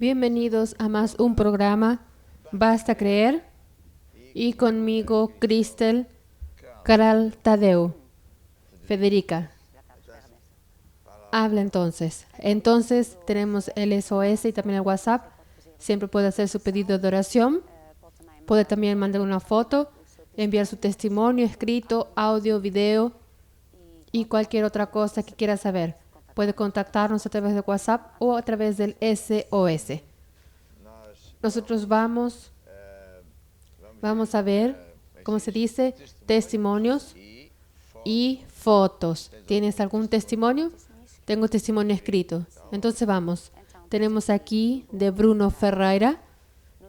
Bienvenidos a más un programa Basta Creer y conmigo Cristel, Caral Tadeu. Federica, habla entonces. Entonces tenemos el SOS y también el WhatsApp. Siempre puede hacer su pedido de oración. Puede también mandar una foto, enviar su testimonio escrito, audio, video y cualquier otra cosa que quiera saber. Puede contactarnos a través de WhatsApp o a través del SOS. Nosotros vamos a ver, ¿cómo se dice? Testimonios y fotos. ¿Tienes algún testimonio? Tengo testimonio escrito. Entonces vamos. Tenemos aquí de Bruno Ferreira.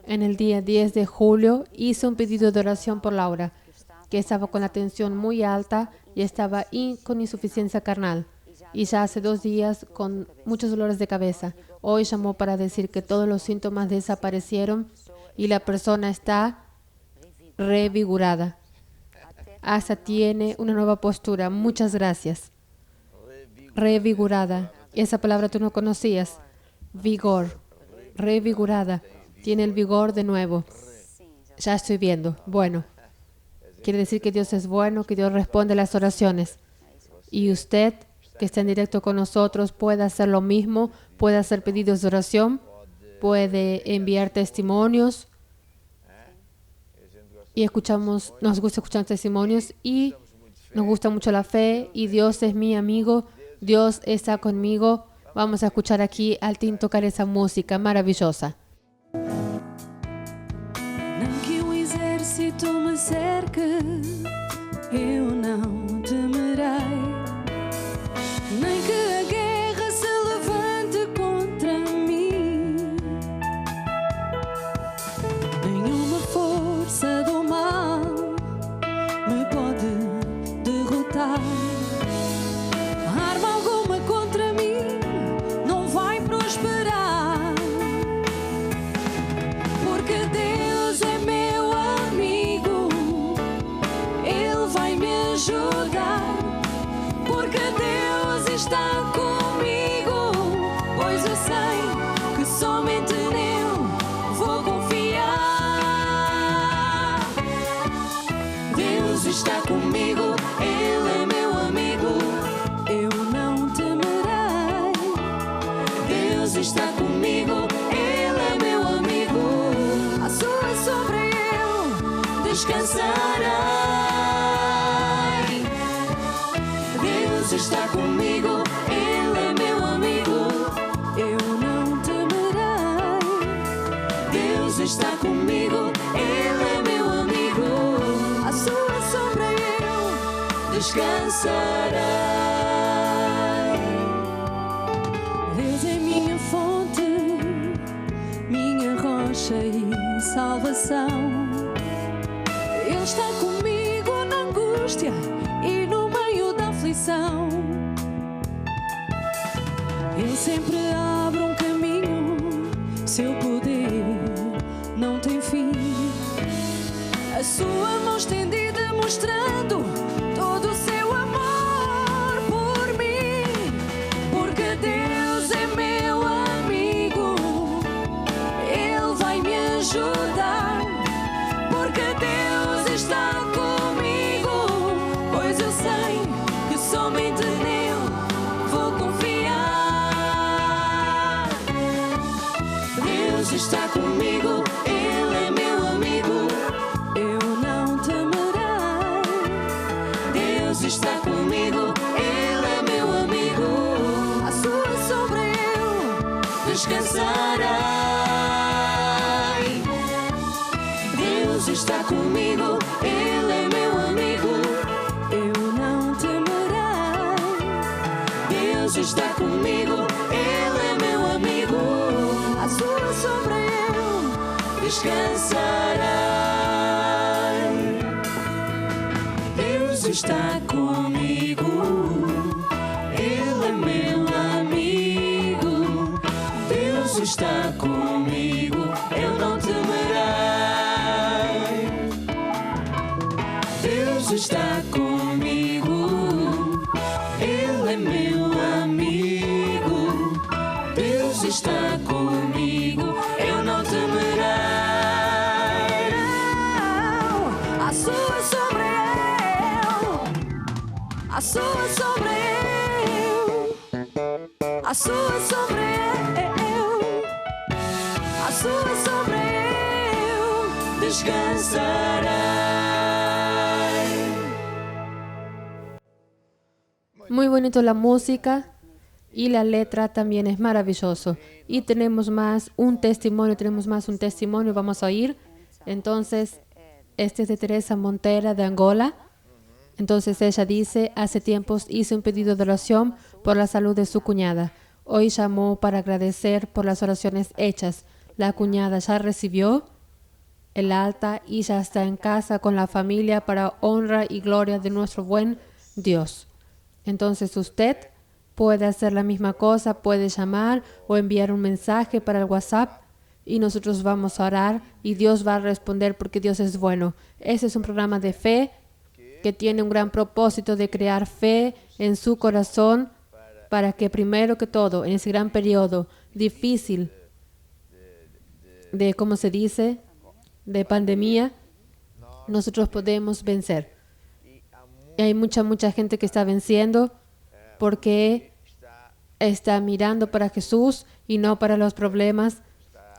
En el día 10 de julio hizo un pedido de oración por Laura, que estaba con la tensión muy alta y estaba con insuficiencia carnal. Y ya hace 2 días con muchos dolores de cabeza. Hoy llamó para decir que todos los síntomas desaparecieron y la persona está revigorada. Hasta tiene una nueva postura. Muchas gracias. Revigorada. Esa palabra tú no conocías. Vigor. Revigorada. Tiene el vigor de nuevo. Ya estoy viendo. Bueno. Quiere decir que Dios es bueno, que Dios responde a las oraciones. Y usted, que está en directo con nosotros, puede hacer lo mismo. Puede hacer pedidos de oración. Puede enviar testimonios. Y nos gusta escuchar testimonios y nos gusta mucho la fe y Dios es mi amigo, Dios está conmigo. Vamos a escuchar aquí al Tim tocar esa música maravillosa. Não que o exército me cerque, eu não temerei, nem que a guerra se levante contra mim, nenhuma força do mal me pode derrotar. Arma alguma contra mim não vai prosperar, porque Deus é meu amigo, Ele vai me ajudar, porque Deus está comigo, pois eu sei que somente nele vou confiar. Deus está comigo, Ele é meu amigo, eu não temerei. Deus está comigo, Ele é meu amigo, à sua sombra eu descansarei. Deus está comigo, Ele é meu amigo, eu não temerei. Deus está comigo, Ele é meu amigo, à sua sombra eu descansarei. Deus é minha fonte, minha rocha e salvação. Ele está comigo na angústia e no meio da aflição. Ele sempre abre um caminho, seu poder não tem fim. A sua mão estendida mostrando todo o seu amor por mim, porque Deus é meu amigo, Ele vai me ajudar, porque Deus está comigo, pois eu sei que somente nele vou confiar. Deus está comigo, Ele é meu amigo, eu não temerei. Deus está comigo, Ele é meu amigo, à sua sombra eu descansarei. Deus está comigo, Ele é meu amigo, eu não temerei. Deus está comigo, Ele é meu amigo, à sua sombra eu descansarei. Deus está comigo, Ele é meu amigo. Deus está comigo, eu não temerei. Deus está comigo, Ele é meu amigo. Deus está comigo, sua sobre eu, a sua sobre eu, a sua sobre eu descansarei. Muy bonito la música y la letra también es maravilloso. Y tenemos más un testimonio, vamos a oír. Entonces, este es de Teresa Montera de Angola. Entonces ella dice, hace tiempos hice un pedido de oración por la salud de su cuñada. Hoy llamó para agradecer por las oraciones hechas. La cuñada ya recibió el alta y ya está en casa con la familia para honra y gloria de nuestro buen Dios. Entonces usted puede hacer la misma cosa, puede llamar o enviar un mensaje para el WhatsApp y nosotros vamos a orar y Dios va a responder porque Dios es bueno. Ese es un programa de fe que tiene un gran propósito de crear fe en su corazón para que primero que todo, en ese gran periodo difícil de, ¿cómo se dice?, de pandemia, nosotros podemos vencer. Y hay mucha gente que está venciendo porque está mirando para Jesús y no para los problemas.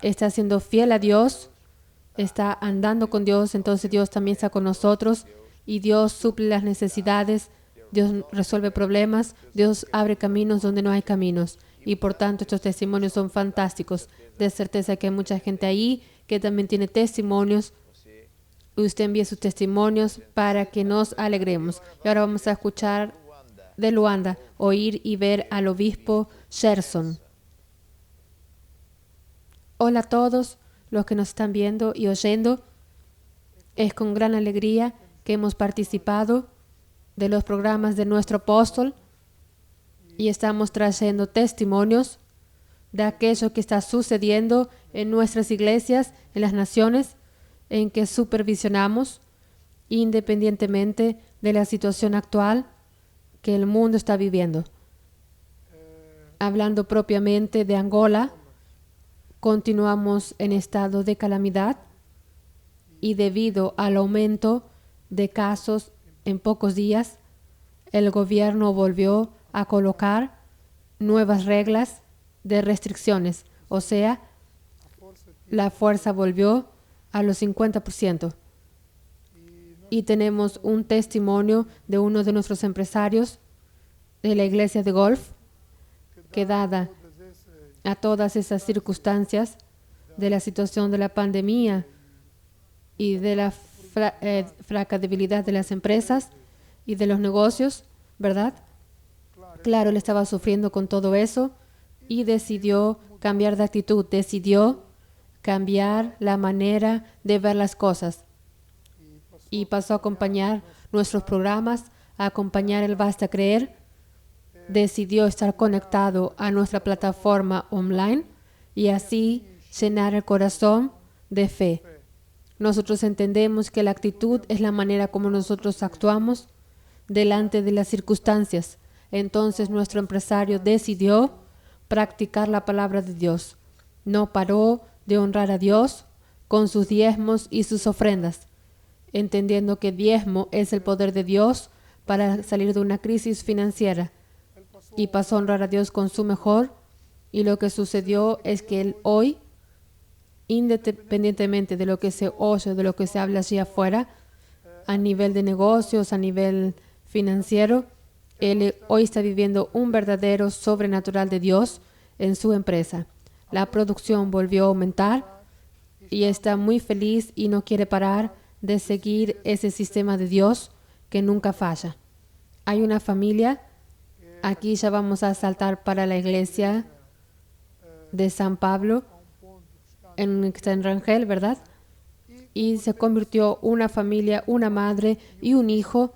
Está siendo fiel a Dios, está andando con Dios, entonces Dios también está con nosotros y Dios suple las necesidades, Dios resuelve problemas, Dios abre caminos donde no hay caminos. Y por tanto estos testimonios son fantásticos. De certeza que hay mucha gente ahí que también tiene testimonios. Usted envíe sus testimonios para que nos alegremos. Y ahora vamos a escuchar de Luanda, oír y ver al obispo Sherson. Hola a todos los que nos están viendo y oyendo. Es con gran alegría que hemos participado de los programas de nuestro apóstol y estamos trayendo testimonios de aquello que está sucediendo en nuestras iglesias, en las naciones en que supervisionamos, independientemente de la situación actual que el mundo está viviendo. Hablando propiamente de Angola, continuamos en estado de calamidad y debido al aumento de casos en pocos días, el gobierno volvió a colocar nuevas reglas de restricciones, o sea, la fuerza volvió a los 50%. Y tenemos un testimonio de uno de nuestros empresarios de la iglesia de Golf, que dada a todas esas circunstancias de la situación de la pandemia y de la flaca debilidad de las empresas y de los negocios, ¿verdad? Claro, él estaba sufriendo con todo eso y decidió cambiar de actitud, decidió cambiar la manera de ver las cosas y pasó a acompañar nuestros programas, a acompañar el Basta Creer, decidió estar conectado a nuestra plataforma online y así llenar el corazón de fe. Nosotros entendemos que la actitud es la manera como nosotros actuamos delante de las circunstancias. Entonces nuestro empresario decidió practicar la palabra de Dios. No paró de honrar a Dios con sus diezmos y sus ofrendas, entendiendo que diezmo es el poder de Dios para salir de una crisis financiera. Y pasó a honrar a Dios con su mejor. Y lo que sucedió es que él hoy, independientemente de lo que se oye, de lo que se habla allí afuera, a nivel de negocios, a nivel financiero, él hoy está viviendo un verdadero sobrenatural de Dios en su empresa. La producción volvió a aumentar y está muy feliz y no quiere parar de seguir ese sistema de Dios que nunca falla. Hay una familia, aquí ya vamos a saltar para la iglesia de San Pablo, está en Rangel, ¿verdad? Y se convirtió una familia, una madre y un hijo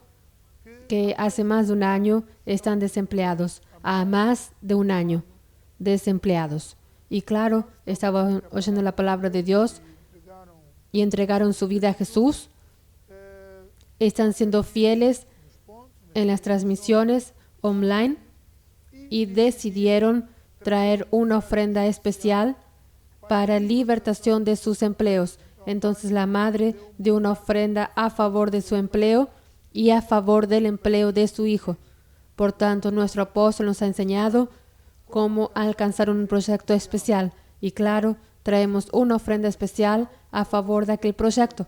que hace más de un año están desempleados, a más de un año desempleados. Y claro, estaban oyendo la palabra de Dios y entregaron su vida a Jesús. Están siendo fieles en las transmisiones online y decidieron traer una ofrenda especial para libertación de sus empleos. Entonces la madre dio una ofrenda a favor de su empleo y a favor del empleo de su hijo. Por tanto, nuestro apóstol nos ha enseñado cómo alcanzar un proyecto especial. Y claro, traemos una ofrenda especial a favor de aquel proyecto.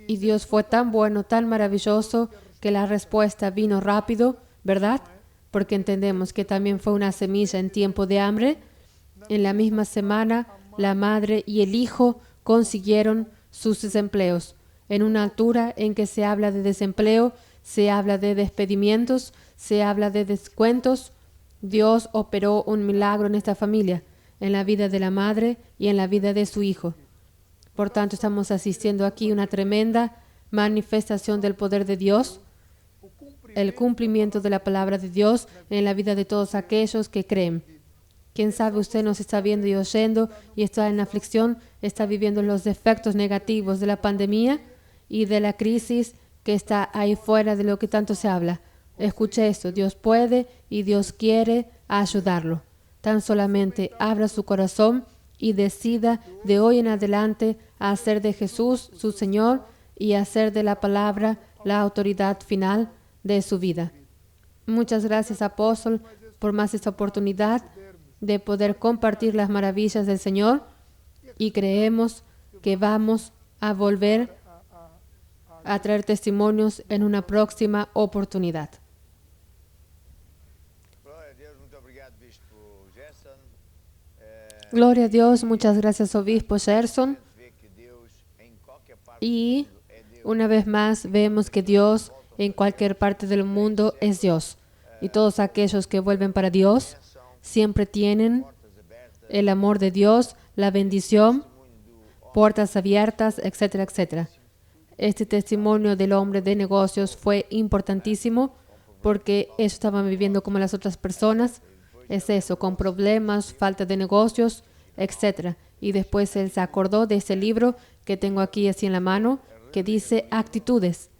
Y Dios fue tan bueno, tan maravilloso, que la respuesta vino rápido, ¿verdad? Porque entendemos que también fue una semilla en tiempo de hambre. En la misma semana, la madre y el hijo consiguieron sus desempleos. En una altura en que se habla de desempleo, se habla de despedimientos, se habla de descuentos, Dios operó un milagro en esta familia, en la vida de la madre y en la vida de su hijo. Por tanto, estamos asistiendo aquí a una tremenda manifestación del poder de Dios, el cumplimiento de la palabra de Dios en la vida de todos aquellos que creen. Quién sabe, usted nos está viendo y oyendo y está en aflicción, está viviendo los efectos negativos de la pandemia y de la crisis que está ahí fuera de lo que tanto se habla. Escuche esto, Dios puede y Dios quiere ayudarlo. Tan solamente abra su corazón y decida de hoy en adelante a hacer de Jesús su Señor y hacer de la palabra la autoridad final de su vida. Muchas gracias, apóstol, por más esta oportunidad de poder compartir las maravillas del Señor, y creemos que vamos a volver a traer testimonios en una próxima oportunidad. Gloria a Dios, muchas gracias, obispo Gerson. Y una vez más vemos que Dios en cualquier parte del mundo es Dios. Y todos aquellos que vuelven para Dios siempre tienen el amor de Dios, la bendición, puertas abiertas, etcétera, etcétera. Este testimonio del hombre de negocios fue importantísimo porque ellos estaban viviendo como las otras personas. Es eso, con problemas, falta de negocios, etcétera. Y después él se acordó de ese libro que tengo aquí así en la mano, que dice Actitudes.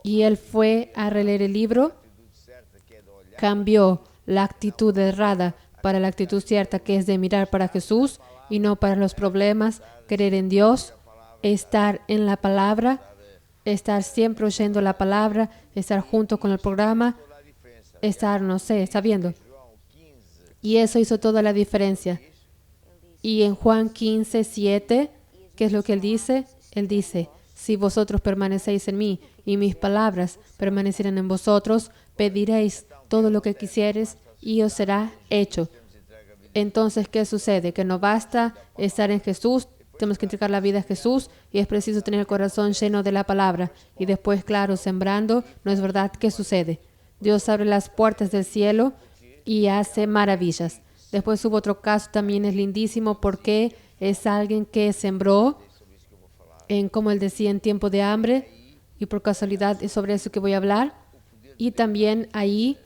Y él fue a releer el libro, cambió la actitud errada para la actitud cierta, que es de mirar para Jesús y no para los problemas, creer en Dios, estar en la palabra, estar siempre oyendo la palabra, estar junto con el programa, estar, no sé, está viendo. Y eso hizo toda la diferencia. Y en Juan 15:7, ¿qué es lo que él dice? Él dice, si vosotros permanecéis en mí y mis palabras permanecieran en vosotros, pediréis todo lo que quisieres y os será hecho. Entonces, ¿qué sucede? Que no basta estar en Jesús, tenemos que entregar la vida a Jesús y es preciso tener el corazón lleno de la palabra. Y después, claro, sembrando, ¿no es verdad? ¿Qué sucede? Dios abre las puertas del cielo y hace maravillas. Después hubo otro caso, también es lindísimo porque es alguien que sembró en, como él decía, en tiempo de hambre, y por casualidad es sobre eso que voy a hablar. Y también ahí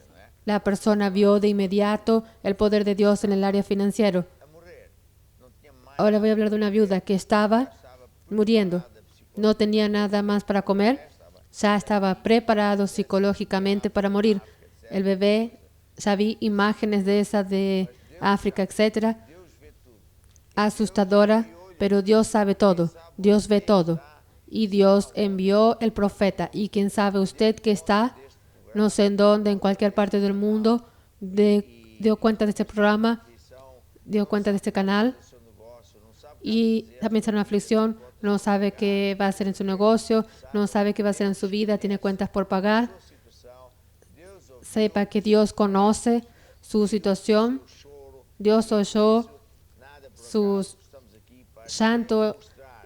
la persona vio de inmediato el poder de Dios en el área financiero. Ahora voy a hablar de una viuda que estaba muriendo. No tenía nada más para comer. Ya estaba preparado psicológicamente para morir. El bebé, ya vi imágenes de esas de África, etcétera. Asustadora, pero Dios sabe todo. Dios ve todo. Y Dios envió el profeta. Y quién sabe usted que está, no sé en dónde, en cualquier parte del mundo, dio cuenta de este programa, dio cuenta de este canal. Y también está en una aflicción, no sabe qué va a hacer en su negocio, no sabe qué va a hacer en su vida, tiene cuentas por pagar. Sepa que Dios conoce su situación. Dios oyó su llanto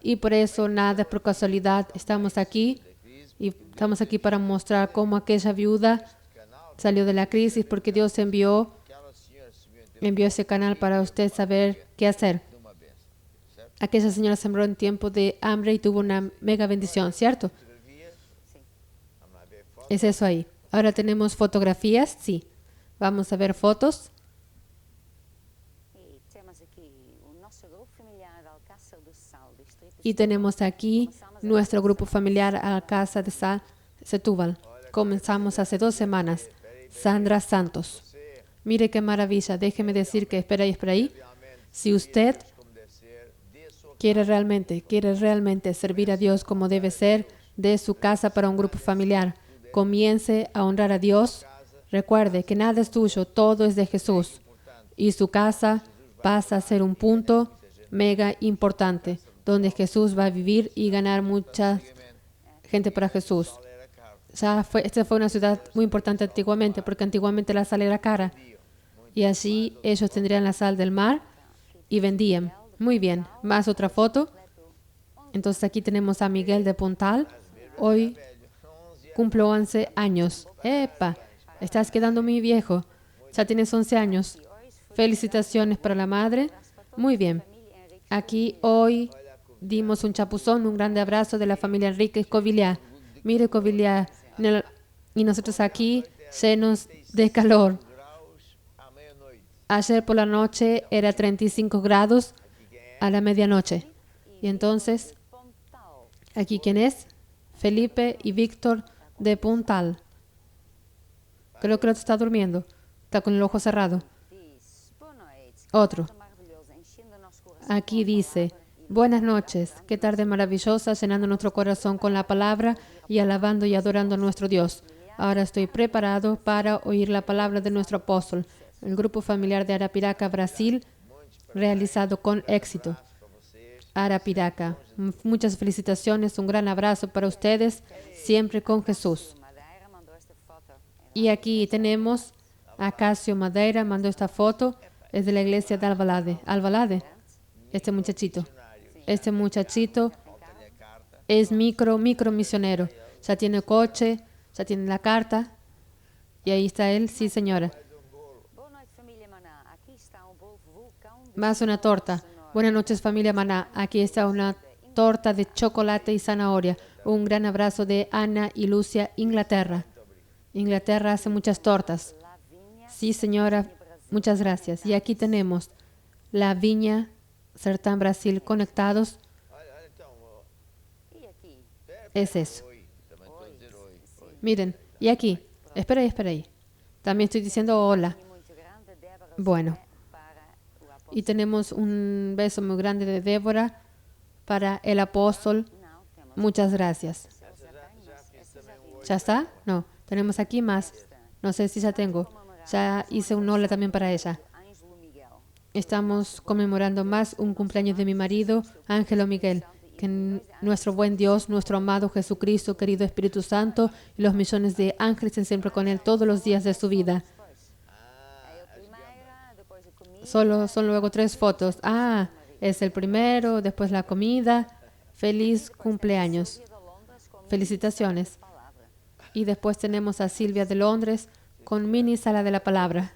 y por eso nada es por casualidad. Estamos aquí y estamos aquí para mostrar cómo aquella viuda salió de la crisis porque Dios envió ese canal para usted saber qué hacer. Aquella señora sembró en tiempo de hambre y tuvo una mega bendición, ¿cierto? Es eso ahí. Ahora tenemos fotografías, sí. Vamos a ver fotos. Y tenemos aquí nuestro grupo familiar Alcázar de Sal, Setúbal. Comenzamos hace 2 semanas. Sandra Santos. Mire qué maravilla. Déjeme decir que espera ahí. Si usted quiere realmente servir a Dios como debe ser, de su casa para un grupo familiar. comience a honrar a Dios, recuerde que nada es tuyo, todo es de Jesús. Y su casa pasa a ser un punto mega importante, donde Jesús va a vivir y ganar mucha gente para Jesús. Esta fue una ciudad muy importante antiguamente, porque antiguamente la sal era cara. Y allí ellos tendrían la sal del mar y vendían. Muy bien, más otra foto. Entonces aquí tenemos a Miguel de Puntal. Hoy cumplo 11 años. ¡Epa! Estás quedando muy viejo. Ya tienes 11 años. Felicitaciones para la madre. Muy bien. Aquí hoy dimos un chapuzón, un grande abrazo de la familia Enrique Covillar. Mire Covillar. Y nosotros aquí llenos de calor. Ayer por la noche era 35 grados a la medianoche. Y entonces, ¿aquí quién es? Felipe y Víctor de Puntal. Creo que el otro está durmiendo. Está con el ojo cerrado. Otro. Aquí dice, buenas noches, qué tarde maravillosa, llenando nuestro corazón con la palabra y alabando y adorando a nuestro Dios. Ahora estoy preparado para oír la palabra de nuestro apóstol. El grupo familiar de Arapiraca, Brasil, realizado con éxito. Arapiraca, muchas felicitaciones, un gran abrazo para ustedes, siempre con Jesús. Y aquí tenemos a Casio Madeira, mandó esta foto, es de la iglesia de Alvalade. Alvalade, este muchachito es micro misionero. Ya tiene coche, ya tiene la carta. Y ahí está él, sí señora. Más una torta. Buenas noches familia Maná. Aquí está una torta de chocolate y zanahoria. Un gran abrazo de Ana y Lucia, Inglaterra. Inglaterra hace muchas tortas. Sí señora, muchas gracias. Y aquí tenemos la Viña Sertán Brasil conectados. Es eso. Miren, y aquí, espera ahí. También estoy diciendo hola. Bueno. Y tenemos un beso muy grande de Débora para el apóstol. Muchas gracias. ¿Ya está? No, tenemos aquí más. No sé si ya tengo. Ya hice un hola también para ella. Estamos conmemorando más un cumpleaños de mi marido, Ángelo Miguel. Que nuestro buen Dios, nuestro amado Jesucristo, querido Espíritu Santo y los millones de ángeles estén siempre con él todos los días de su vida. Son luego 3 fotos. Es el primero, después la comida. Feliz cumpleaños. Felicitaciones. Y después tenemos a Silvia de Londres con mini sala de la palabra.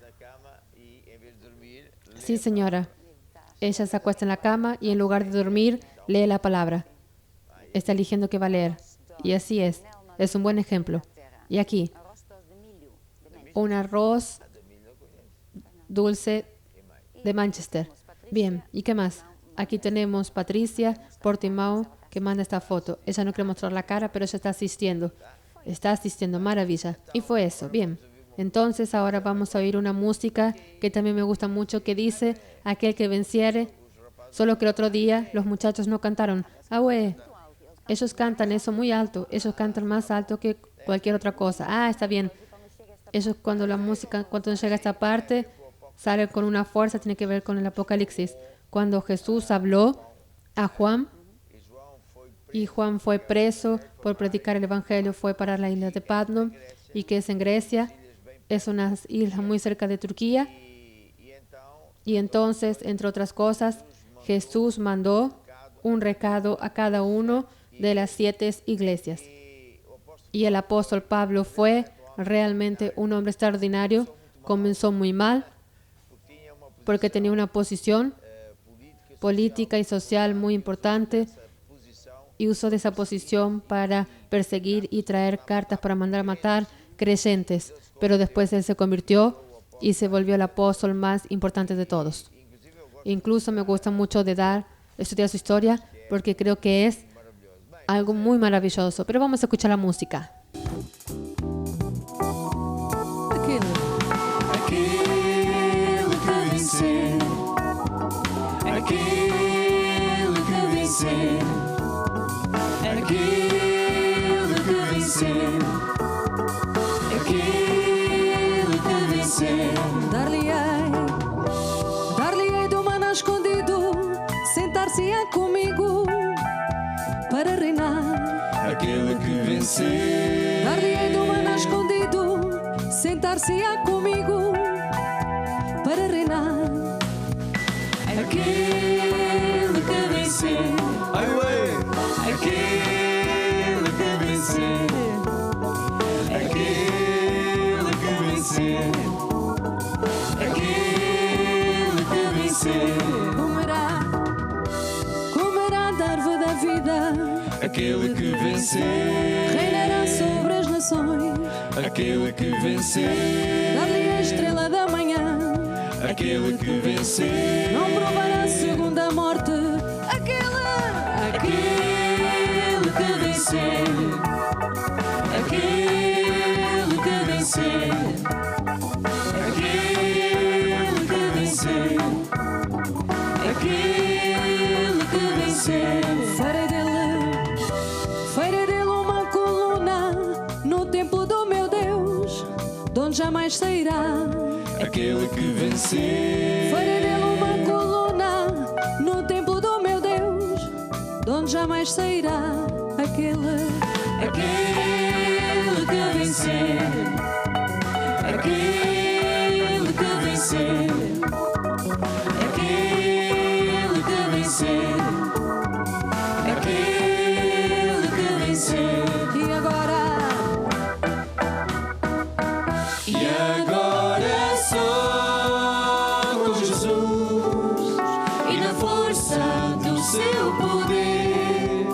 Sí, señora. Ella se acuesta en la cama y en lugar de dormir, lee la palabra. Está eligiendo qué va a leer. Y así es. Es un buen ejemplo. Y aquí, un arroz dulce de Manchester. Bien, ¿y qué más? Aquí tenemos Patricia Portimao que manda esta foto. Ella no quiere mostrar la cara, pero ella está asistiendo. Está asistiendo, maravilla. Y fue eso, bien. Entonces ahora vamos a oír una música que también me gusta mucho, que dice, aquel que venciere. Solo que el otro día los muchachos no cantaron. Ellos cantan eso muy alto. Ellos cantan más alto que cualquier otra cosa. Está bien. Ellos cuando la música, cuando llega a esta parte, sale con una fuerza, tiene que ver con el Apocalipsis. Cuando Jesús habló a Juan, y Juan fue preso por predicar el Evangelio, fue para la isla de Patmos, y que es en Grecia, es una isla muy cerca de Turquía. Y entonces, entre otras cosas, Jesús mandó un recado a cada uno de las 7 iglesias. Y el apóstol Pablo fue realmente un hombre extraordinario. Comenzó muy mal, porque tenía una posición política y social muy importante y usó de esa posición para perseguir y traer cartas para mandar a matar creyentes. Pero después él se convirtió y se volvió el apóstol más importante de todos. Incluso me gusta mucho estudiar su historia porque creo que es algo muy maravilloso. Pero vamos a escuchar la música. sentar-se-á comigo para reinar. Aquele que vencer, Dar-lhe-ei do maná escondido, sentar-se-á comigo para reinar. Aquele que vencer, ai ué, aquele que vencer, aquele que vencer, aquele que vencer, comerá da árvore da vida, aquele que vencer, reinará sobre as nações. aquele que vencer, Dar-lhe a estrela da manhã, aquele que vencer, não provará a segunda morte. Aquele que vencer, aquele que vencer, aquele que vencer, aquele que vencer. Farei dele uma coluna no templo do meu Deus, de onde jamais sairá. aquele que vencer, Farei dele uma coluna no templo do meu Deus, de onde jamais sairá. Aquele que vencer, aquele que vencer, aquele que vencer, aquele que vencer. E agora só com Jesus e na força do seu poder,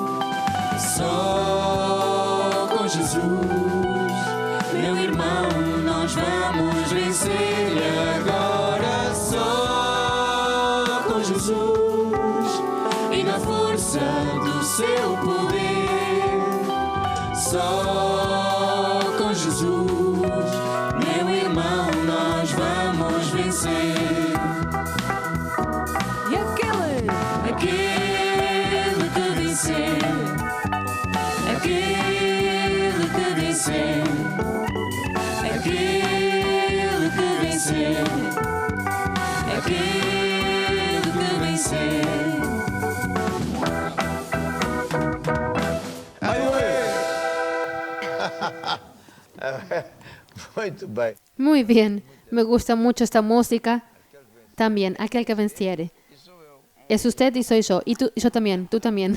só com Jesus, meu irmão, nós vamos vencer. e agora só com Jesus, E na força do seu poder, só com Jesus, meu irmão, nós vamos vencer. E aquele que vencer, aquele que vencer, aquele que vencer, aquele que vencer. ai ué. Muito bem. Muy bien, me gusta mucho esta música. También, aquel que venciere. Es usted y soy yo. Y tú, yo también, tú también.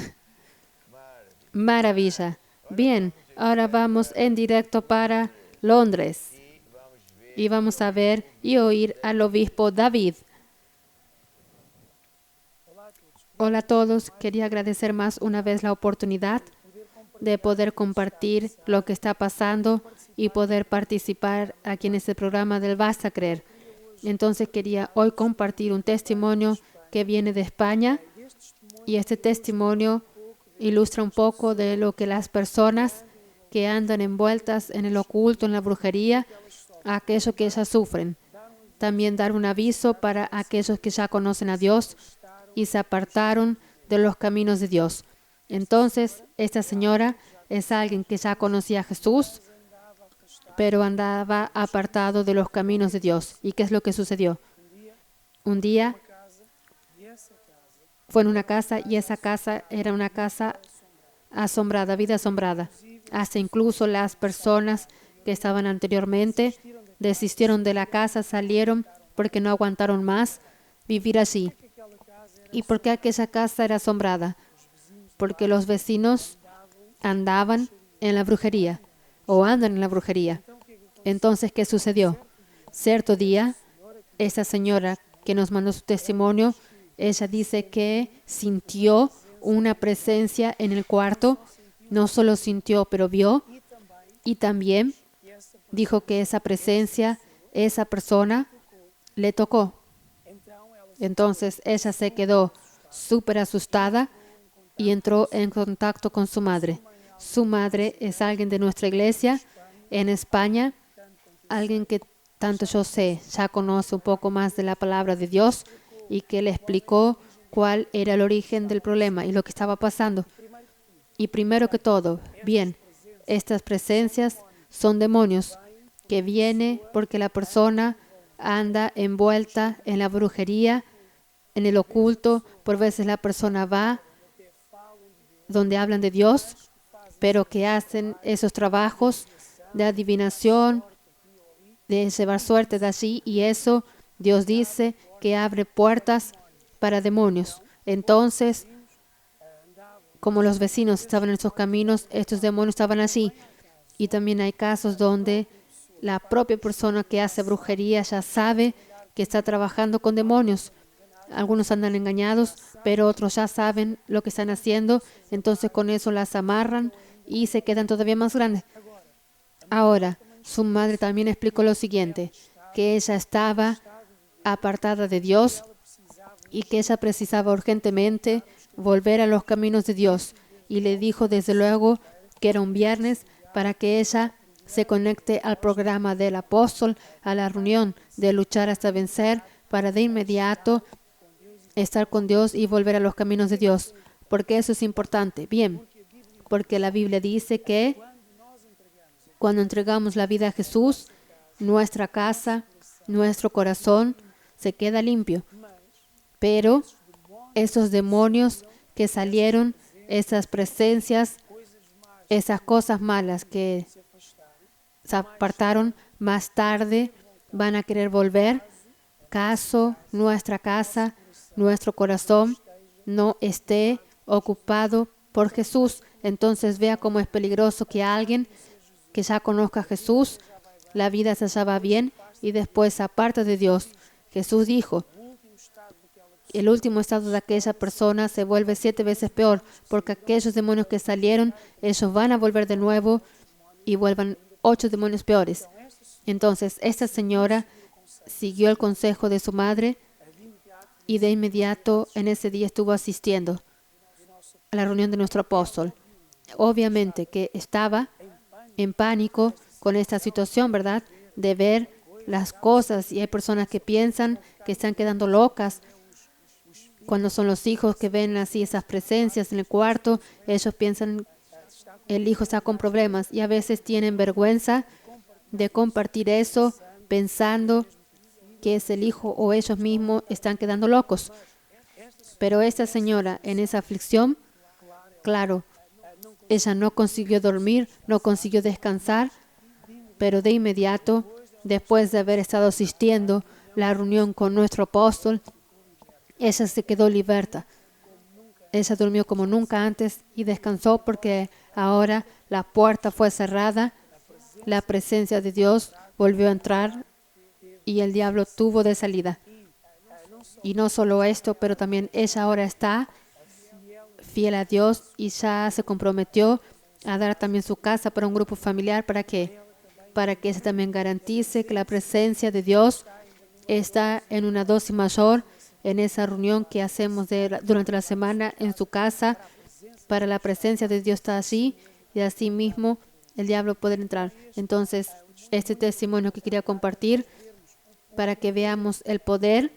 Maravilla. Bien, ahora vamos en directo para Londres. Y vamos a ver y oír al obispo David. Hola a todos. Quería agradecer más una vez la oportunidad de poder compartir lo que está pasando y poder participar aquí en este programa del Vas a Creer. Entonces quería hoy compartir un testimonio que viene de España y este testimonio ilustra un poco de lo que las personas que andan envueltas en el oculto, en la brujería, aquello que ellas sufren. También dar un aviso para aquellos que ya conocen a Dios y se apartaron de los caminos de Dios. Entonces, esta señora es alguien que ya conocía a Jesús, pero andaba apartado de los caminos de Dios. ¿Y qué es lo que sucedió? Un día fue en una casa y esa casa era una casa asombrada, vida asombrada. Hasta incluso las personas que estaban anteriormente desistieron de la casa, salieron porque no aguantaron más vivir allí. ¿Y por qué aquella casa era asombrada? Porque los vecinos andaban en la brujería o andan en la brujería. Entonces, ¿qué sucedió? Cierto día, esa señora que nos mandó su testimonio, ella dice que sintió una presencia en el cuarto. No solo sintió, pero vio. Y también dijo que esa presencia, esa persona, le tocó. Entonces, ella se quedó súper asustada y entró en contacto con su madre. Su madre es alguien de nuestra iglesia en España, alguien que tanto yo sé, ya conoce un poco más de la palabra de Dios y que le explicó cuál era el origen del problema y lo que estaba pasando. Y primero que todo, bien, estas presencias son demonios que vienen porque la persona anda envuelta en la brujería en el oculto. Por veces la persona va donde hablan de Dios, pero que hacen esos trabajos de adivinación, de llevar suerte de allí, y eso Dios dice que abre puertas para demonios. Entonces, como los vecinos estaban en sus caminos, estos demonios estaban allí. Y también hay casos donde la propia persona que hace brujería ya sabe que está trabajando con demonios. Algunos andan engañados, pero otros ya saben lo que están haciendo. Entonces con eso las amarran y se quedan todavía más grandes. Ahora, su madre también explicó lo siguiente, que ella estaba apartada de Dios y que ella precisaba urgentemente volver a los caminos de Dios. Y le dijo desde luego que era un viernes para que ella se conecte al programa del apóstol, a la reunión de luchar hasta vencer, para de inmediato estar con Dios y volver a los caminos de Dios. Porque eso es importante. Bien, porque la Biblia dice que cuando entregamos la vida a Jesús, nuestra casa, nuestro corazón se queda limpio. Pero esos demonios que salieron, esas presencias, esas cosas malas que se apartaron, más tarde van a querer volver. Caso nuestra casa, nuestro corazón no esté ocupado por Jesús. Entonces vea cómo es peligroso que alguien que ya conozca a Jesús, la vida se va bien y después se aparta de Dios. Jesús dijo, el último estado de aquella persona se vuelve 7 veces peor, porque aquellos demonios que salieron, ellos van a volver de nuevo y vuelvan 8 demonios peores. Entonces, esta señora siguió el consejo de su madre y de inmediato en ese día estuvo asistiendo a la reunión de nuestro apóstol. Obviamente que estaba en pánico con esta situación, ¿verdad? De ver las cosas, y hay personas que piensan que están quedando locas cuando son los hijos que ven así esas presencias en el cuarto. Ellos piensan el hijo está con problemas y a veces tienen vergüenza de compartir eso pensando que es el hijo o ellos mismos están quedando locos. Pero esta señora en esa aflicción, claro, ella no consiguió dormir, no consiguió descansar, pero de inmediato, después de haber estado asistiendo la reunión con nuestro apóstol, ella se quedó liberta. Ella durmió como nunca antes y descansó porque ahora la puerta fue cerrada, la presencia de Dios volvió a entrar y el diablo tuvo de salida. Y no solo esto, pero también ella ahora está fiel a Dios y ya se comprometió a dar también su casa para un grupo familiar. ¿Para qué? Para que ella también garantice que la presencia de Dios está en una dosis mayor en esa reunión que hacemos durante la semana en su casa. Para la presencia de Dios está allí y así mismo el diablo puede entrar. Entonces, este testimonio que quería compartir para que veamos el poder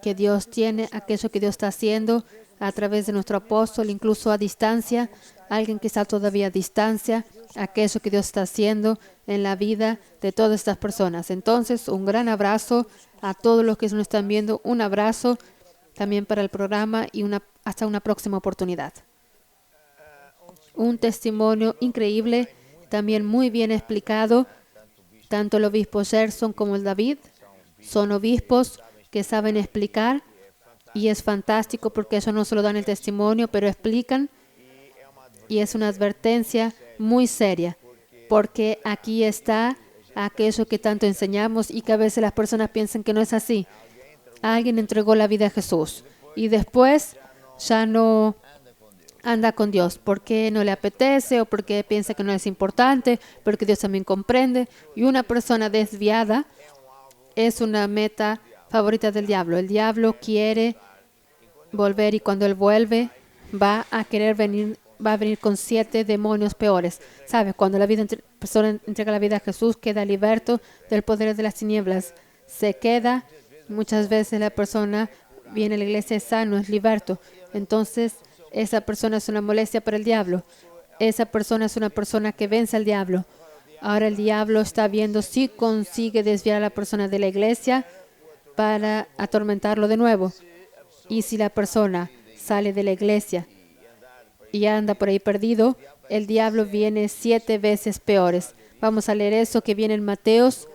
que Dios tiene, aquello que Dios está haciendo a través de nuestro apóstol, incluso a distancia, alguien que está todavía a distancia, aquello que Dios está haciendo en la vida de todas estas personas. Entonces, un gran abrazo a todos los que nos están viendo, un abrazo también para el programa y hasta una próxima oportunidad. Un testimonio increíble, también muy bien explicado. Tanto el obispo Gerson como el David son obispos que saben explicar y es fantástico porque ellos no solo dan el testimonio, pero explican y es una advertencia muy seria porque aquí está aquello que tanto enseñamos y que a veces las personas piensan que no es así. Alguien entregó la vida a Jesús y después ya no anda con Dios porque no le apetece o porque piensa que no es importante, porque Dios también comprende. Y una persona desviada es una meta favorita del diablo. El diablo quiere volver y cuando él vuelve va a venir con 7 demonios peores. ¿Sabes? Cuando la persona entrega la vida a Jesús, queda liberto del poder de las tinieblas. Se queda, muchas veces la persona viene a la iglesia sano, es liberto. Entonces, esa persona es una molestia para el diablo. Esa persona es una persona que vence al diablo. Ahora el diablo está viendo si consigue desviar a la persona de la iglesia para atormentarlo de nuevo. Y si la persona sale de la iglesia y anda por ahí perdido, el diablo viene 7 veces peores. Vamos a leer eso que viene en Mateos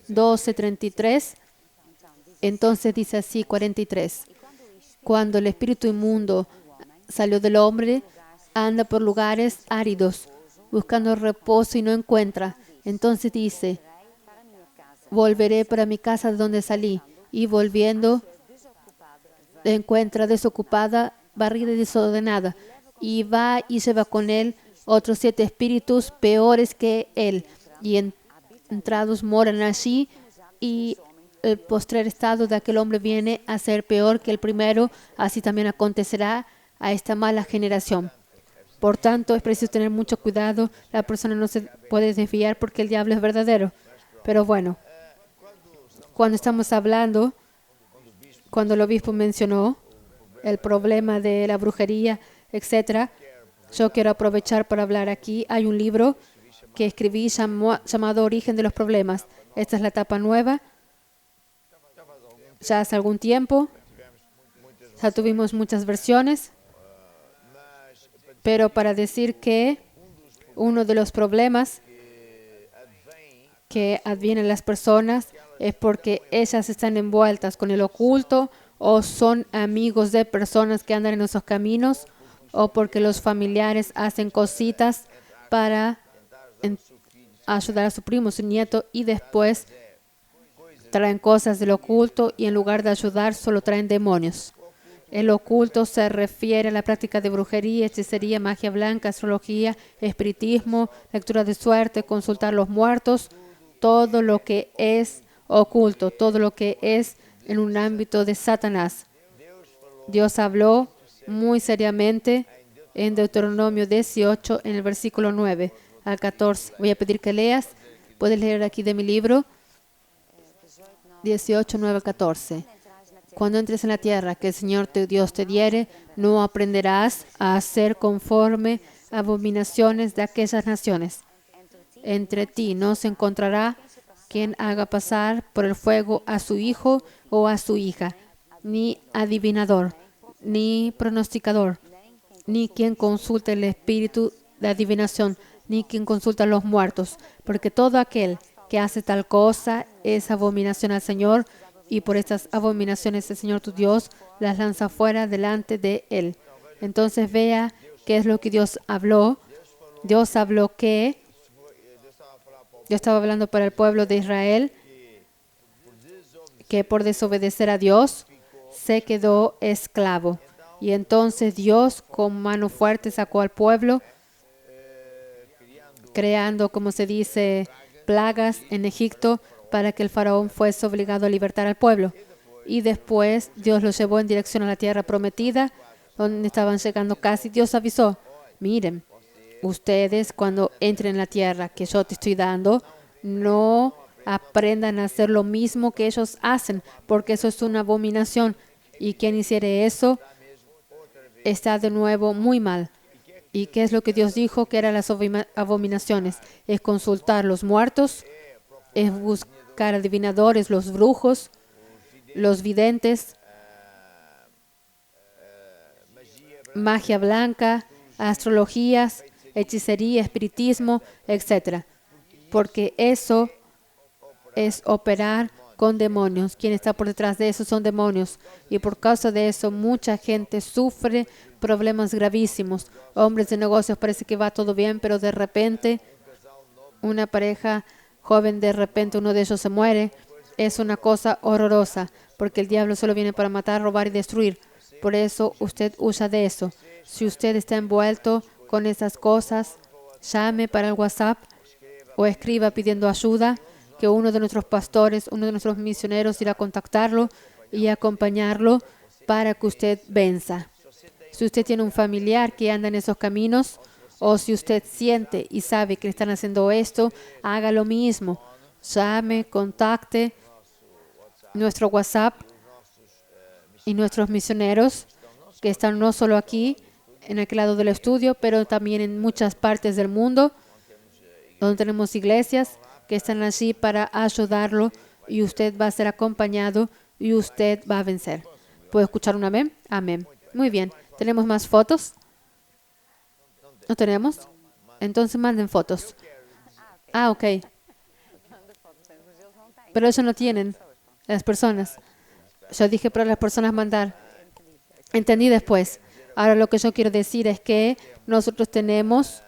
12:33. Entonces dice así, 43. Cuando el espíritu inmundo salió del hombre, anda por lugares áridos, buscando reposo y no encuentra. Entonces dice, volveré para mi casa de donde salí. Y volviendo, la encuentra desocupada, barrida y desordenada. Y va y se va con él otros 7 espíritus peores que él. Y entrados moran allí, y el postrer estado de aquel hombre viene a ser peor que el primero. Así también acontecerá a esta mala generación. Por tanto, es preciso tener mucho cuidado. La persona no se puede desviar porque el diablo es verdadero. Pero bueno, cuando estamos hablando, cuando el obispo mencionó el problema de la brujería, etc., yo quiero aprovechar para hablar aquí. Hay un libro que escribí llamado Origen de los Problemas. Esta es la etapa nueva. Ya hace algún tiempo, ya tuvimos muchas versiones, pero para decir que uno de los problemas que advienen las personas es porque ellas están envueltas con el oculto, o son amigos de personas que andan en esos caminos, o porque los familiares hacen cositas para ayudar a su primo, su nieto, y después traen cosas del oculto y en lugar de ayudar solo traen demonios. El oculto se refiere a la práctica de brujería, hechicería, magia blanca, astrología, espiritismo, lectura de suerte, consultar los muertos, todo lo que es oculto, todo lo que es en un ámbito de Satanás. Dios habló muy seriamente en Deuteronomio 18, en el versículo 9 al 14. Voy a pedir que leas. Puedes leer aquí de mi libro. 18, 9 al 14. Cuando entres en la tierra que el Señor tu Dios te diere, no aprenderás a hacer conforme a abominaciones de aquellas naciones. Entre ti no se encontrará quien haga pasar por el fuego a su hijo o a su hija, ni adivinador, ni pronosticador, ni quien consulte el espíritu de adivinación, ni quien consulta a los muertos, porque todo aquel que hace tal cosa es abominación al Señor, y por estas abominaciones el Señor tu Dios las lanza fuera delante de él. Entonces vea qué es lo que Dios habló. Dios habló que yo estaba hablando para el pueblo de Israel, que por desobedecer a Dios se quedó esclavo. Y entonces Dios con mano fuerte sacó al pueblo, creando, como se dice, plagas en Egipto para que el faraón fuese obligado a libertar al pueblo. Y después Dios los llevó en dirección a la tierra prometida, donde estaban llegando casi. Dios avisó, miren, ustedes cuando entren en la tierra que yo te estoy dando, no aprendan a hacer lo mismo que ellos hacen, porque eso es una abominación. Y quien hiciere eso está de nuevo muy mal. ¿Y qué es lo que Dios dijo que eran las abominaciones? Es consultar los muertos, es buscar adivinadores, los brujos, los videntes, magia blanca, astrologías, hechicería, espiritismo, etc. Porque eso es operar con demonios. Quien está por detrás de eso son demonios. Y por causa de eso mucha gente sufre problemas gravísimos. Hombres de negocios, parece que va todo bien, pero de repente una pareja joven, de repente uno de ellos se muere. Es una cosa horrorosa, porque el diablo solo viene para matar, robar y destruir. Por eso usted huya de eso. Si usted está envuelto con esas cosas, llame para el WhatsApp o escriba pidiendo ayuda, que uno de nuestros pastores, uno de nuestros misioneros irá a contactarlo y acompañarlo para que usted venza. Si usted tiene un familiar que anda en esos caminos, o si usted siente y sabe que le están haciendo esto, haga lo mismo. Llame, contacte nuestro WhatsApp y nuestros misioneros que están no solo aquí, en aquel lado del estudio, pero también en muchas partes del mundo, donde tenemos iglesias que están allí para ayudarlo, y usted va a ser acompañado y usted va a vencer. ¿Puedo escuchar un amén? Amén. Muy bien. ¿Tenemos más fotos? ¿No tenemos? Entonces manden fotos. Ah, ok. Pero eso no tienen las personas. Yo dije para las personas mandar. Entendí después. Ahora lo que yo quiero decir es que nosotros tenemos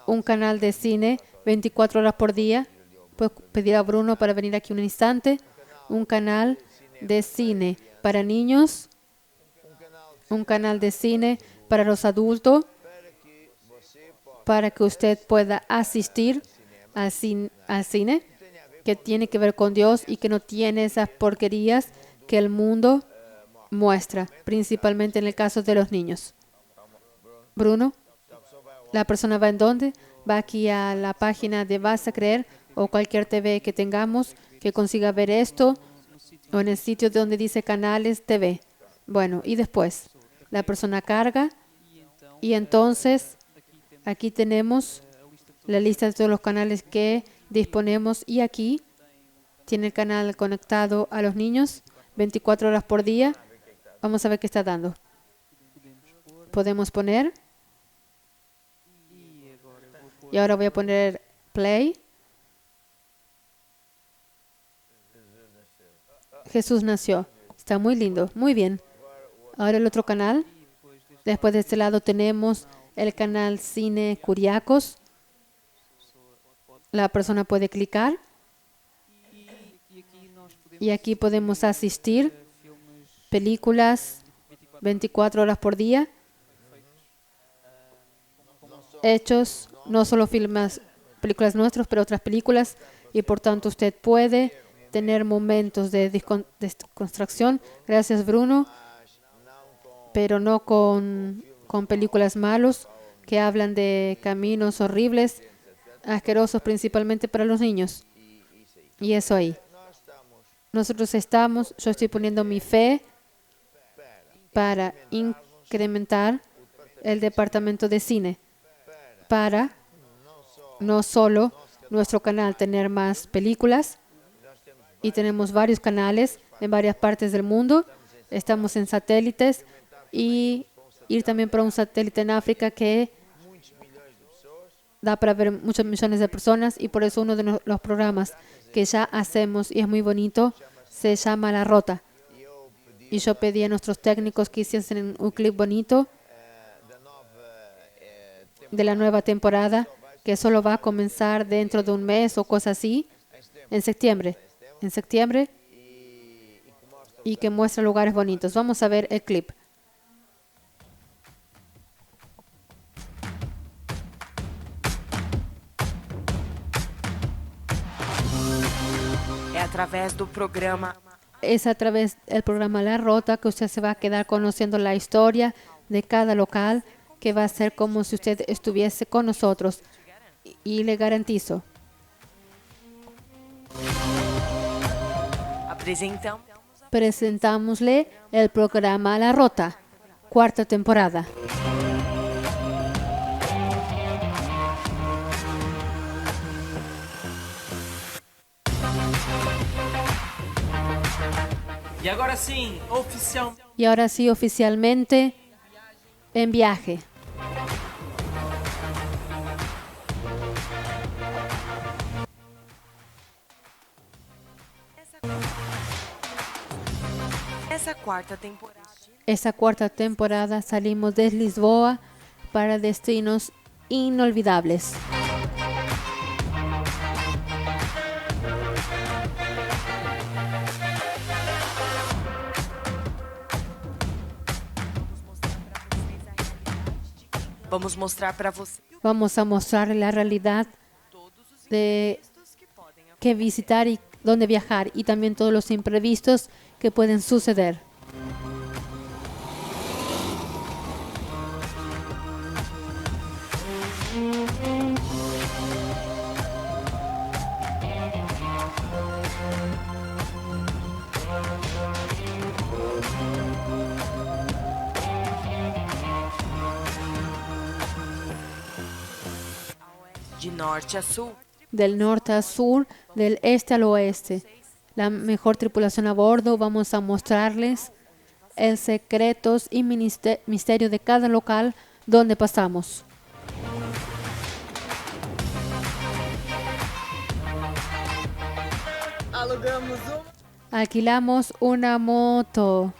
un canal de cine 24 horas por día. Puedo pedir a Bruno para venir aquí un instante. Un canal de cine para niños. Un canal de cine para los adultos. Para que usted pueda asistir al cine que tiene que ver con Dios y que no tiene esas porquerías que el mundo muestra, principalmente en el caso de los niños. Bruno, ¿la persona va en dónde? Va aquí a la página de Vas a Creer o cualquier TV que tengamos que consiga ver esto o en el sitio donde dice Canales TV. Bueno, y después la persona carga y entonces aquí tenemos la lista de todos los canales que disponemos y aquí tiene el canal conectado a los niños 24 horas por día. Vamos a ver qué está dando. Podemos poner. Y ahora voy a poner play. Jesús nació. Está muy lindo. Muy bien. Ahora el otro canal. Después de este lado tenemos el canal Cine Curiacos. La persona puede clicar. Y aquí podemos asistir películas 24 horas por día. Hechos, no solo películas nuestras, pero otras películas. Y por tanto usted puede tener momentos de desconstrucción. Gracias, Bruno. Pero no con películas malos que hablan de caminos horribles, asquerosos principalmente para los niños. Y eso ahí. Yo estoy poniendo mi fe para incrementar el departamento de cine, para no solo nuestro canal tener más películas, y tenemos varios canales en varias partes del mundo, estamos en satélites y ir también para un satélite en África que da para ver muchos millones de personas y por eso uno de los programas que ya hacemos y es muy bonito se llama La Rota. Y yo pedí a nuestros técnicos que hiciesen un clip bonito de la nueva temporada que solo va a comenzar dentro de un mes o cosas así, en septiembre, y que muestra lugares bonitos. Vamos a ver el clip. Es a través del programa La Rota que usted se va a quedar conociendo la historia de cada local, que va a ser como si usted estuviese con nosotros. Y le garantizo. Presentámosle el programa La Rota, 4ª temporada. Y ahora sí, oficialmente, en viaje. Esa 4ª temporada salimos de Lisboa para destinos inolvidables. Vamos a mostrar la realidad de qué visitar y dónde viajar y también todos los imprevistos que pueden suceder. De norte a sur, Del norte a sur, del este al oeste. la mejor tripulación a bordo. Vamos a mostrarles el secretos y misterio de cada local donde pasamos. Alquilamos una moto.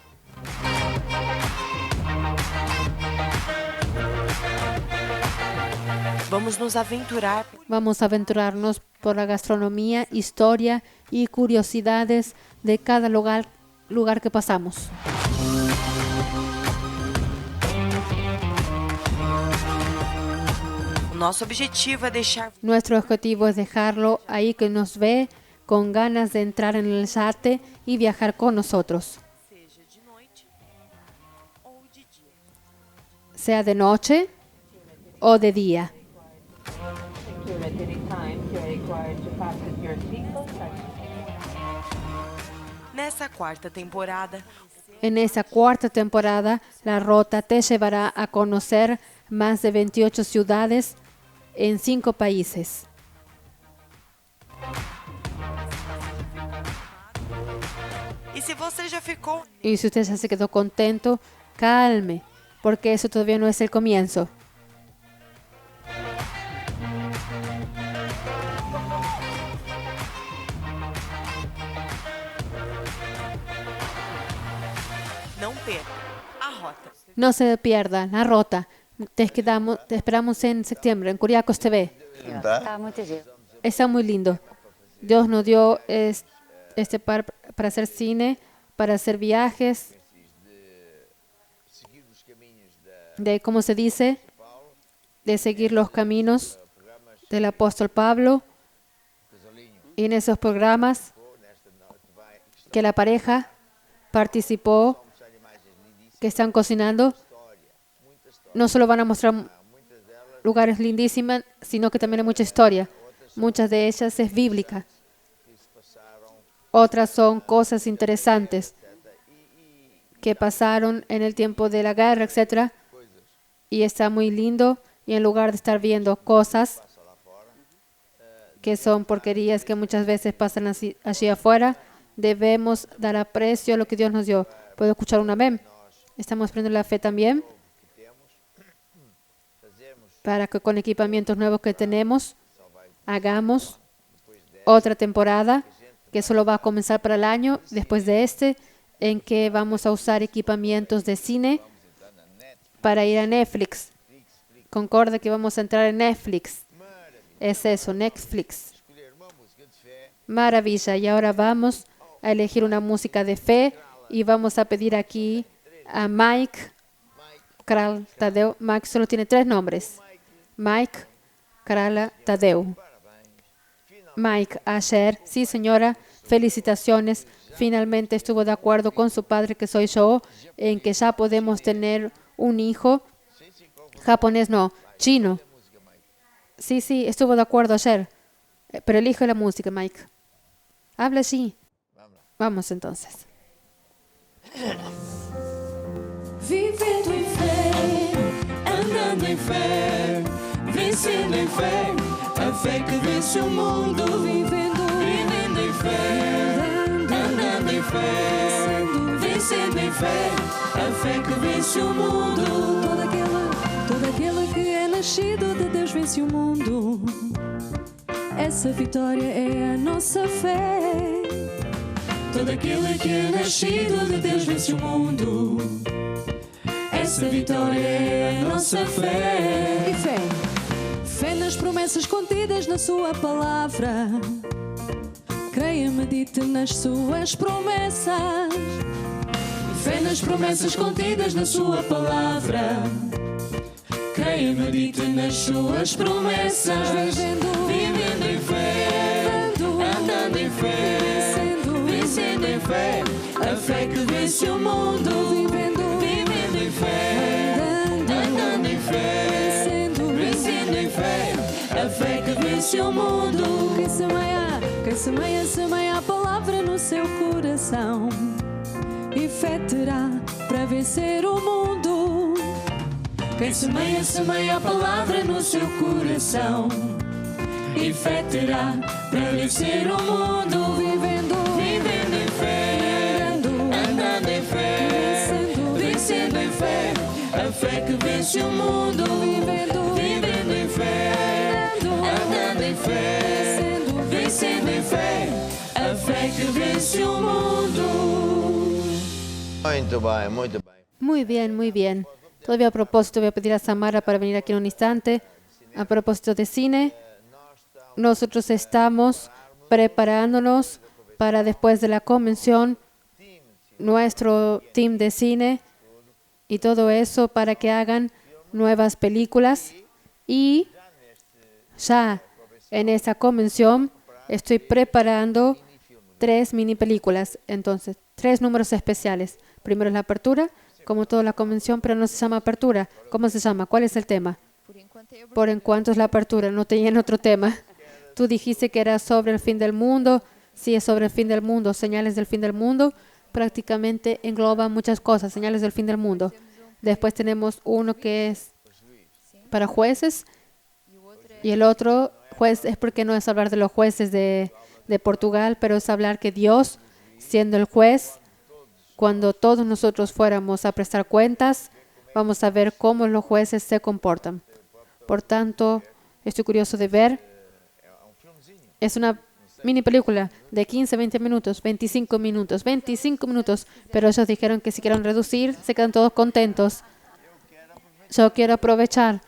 Vamos a aventurarnos por la gastronomía, historia y curiosidades de cada lugar que pasamos. Nuestro objetivo es dejarlo ahí que nos ve con ganas de entrar en el yate y viajar con nosotros. Sea de noche o de día. En esa cuarta temporada, la ruta te llevará a conocer más de 28 ciudades en 5 países. Y si usted ya se quedó contento, calme, porque eso todavía no es el comienzo. No se pierda la ruta. Te esperamos en septiembre en Curiacos TV. Está muy lindo. Dios nos dio este par para hacer cine, para hacer viajes, de cómo se dice, de seguir los caminos del apóstol Pablo. Y en esos programas que la pareja participó, que están cocinando, no solo van a mostrar lugares lindísimos, sino que también hay mucha historia. Muchas de ellas es bíblica. Otras son cosas interesantes que pasaron en el tiempo de la guerra, etc. Y está muy lindo. Y en lugar de estar viendo cosas que son porquerías que muchas veces pasan allí afuera, debemos dar aprecio a lo que Dios nos dio. ¿Puedo escuchar un amén? Estamos aprendiendo la fe también, para que con equipamientos nuevos que tenemos, hagamos otra temporada que solo va a comenzar para el año, después de en que vamos a usar equipamientos de cine para ir a Netflix. Concorda que vamos a entrar en Netflix. Es eso, Netflix. Maravilla. Y ahora vamos a elegir una música de fe y vamos a pedir aquí a Mike Kral Tadeu. Mike solo tiene 3 nombres. Mike Kral Tadeu. Mike Asher, sí señora, felicitaciones. Finalmente estuvo de acuerdo con su padre, que soy yo, en que ya podemos tener un hijo. Japonés no, chino. Sí, estuvo de acuerdo ayer. Pero elige la música, Mike. Habla así. Vamos entonces. Vivendo em fé, andando em fé, vencendo em fé, a fé que vence o mundo. Vivendo em fé, andando em fé, vencendo em fé, a fé que vence o mundo. Todo aquele que é nascido de Deus vence o mundo. Essa vitória é a nossa fé. Todo aquele que é nascido de Deus vence o mundo. Essa vitória é a nossa fé. E fé? Fé nas promessas contidas na sua palavra. Creia, medite nas suas promessas. Fé nas promessas contidas na sua palavra. Creia, medite nas suas promessas. Vivendo em fé, andando em fé, vencendo em fé, a fé que vence o mundo. Vivendo em fé, andando em fé, vencendo em fé, a fé que vence o mundo. Quem semeia a palavra no seu coração, e fé terá para vencer o mundo. Quem semeia a palavra no seu coração, e fé terá para vencer o mundo. Vivendo vence o mundo, vivendo em fé, andando em fé, vencendo em fé, a fé que vence o mundo. Muito bem, muito bem. Muy bien, muy bien. Todavía a propósito, voy a pedir a Samara para venir aquí en un instante. A propósito de cine, nosotros estamos preparándonos para después de la convención, nuestro team de cine y todo eso para que hagan nuevas películas. Y ya en esa convención estoy preparando 3 mini películas. Entonces, 3 números especiales. Primero es la apertura, como toda la convención, pero no se llama apertura. ¿Cómo se llama? ¿Cuál es el tema? Por en cuanto es la apertura, no tenían otro tema. Tú dijiste que era sobre el fin del mundo. Sí, es sobre el fin del mundo, señales del fin del mundo. Prácticamente engloba muchas cosas, señales del fin del mundo. Después tenemos uno que es para jueces y el otro juez es porque no es hablar de los jueces de Portugal, pero es hablar que Dios, siendo el juez, cuando todos nosotros fuéramos a prestar cuentas, vamos a ver cómo los jueces se comportan. Por tanto, estoy curioso de ver. Es una mini película de 15, 20 minutos, 25 minutos, pero ellos dijeron que si quieren reducir, se quedan todos contentos. Yo quiero aprovechar.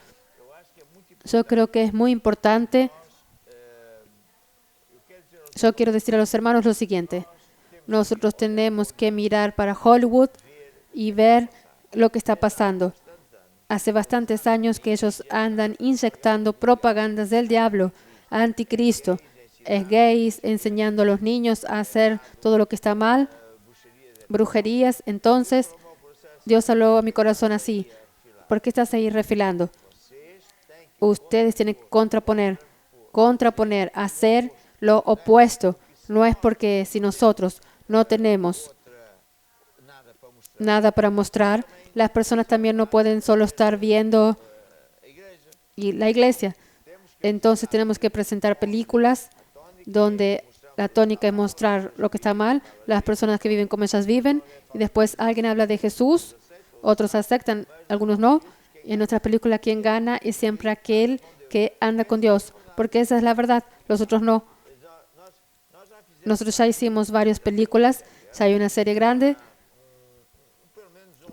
Yo creo que es muy importante. Yo quiero decir a los hermanos lo siguiente. Nosotros tenemos que mirar para Hollywood y ver lo que está pasando. Hace bastantes años que ellos andan inyectando propagandas del diablo, anticristo, es gays, enseñando a los niños a hacer todo lo que está mal, brujerías. Entonces, Dios habló a mi corazón así. ¿Por qué estás ahí refilando? Ustedes tienen que contraponer, hacer lo opuesto. No es porque si nosotros no tenemos nada para mostrar, las personas también no pueden solo estar viendo y la iglesia. Entonces tenemos que presentar películas donde la tónica es mostrar lo que está mal, las personas que viven como ellas viven, y después alguien habla de Jesús, otros aceptan, algunos no. Y en nuestra película, quien gana es siempre aquel que anda con Dios, porque esa es la verdad, los otros no. Nosotros ya hicimos varias películas, ya hay una serie grande,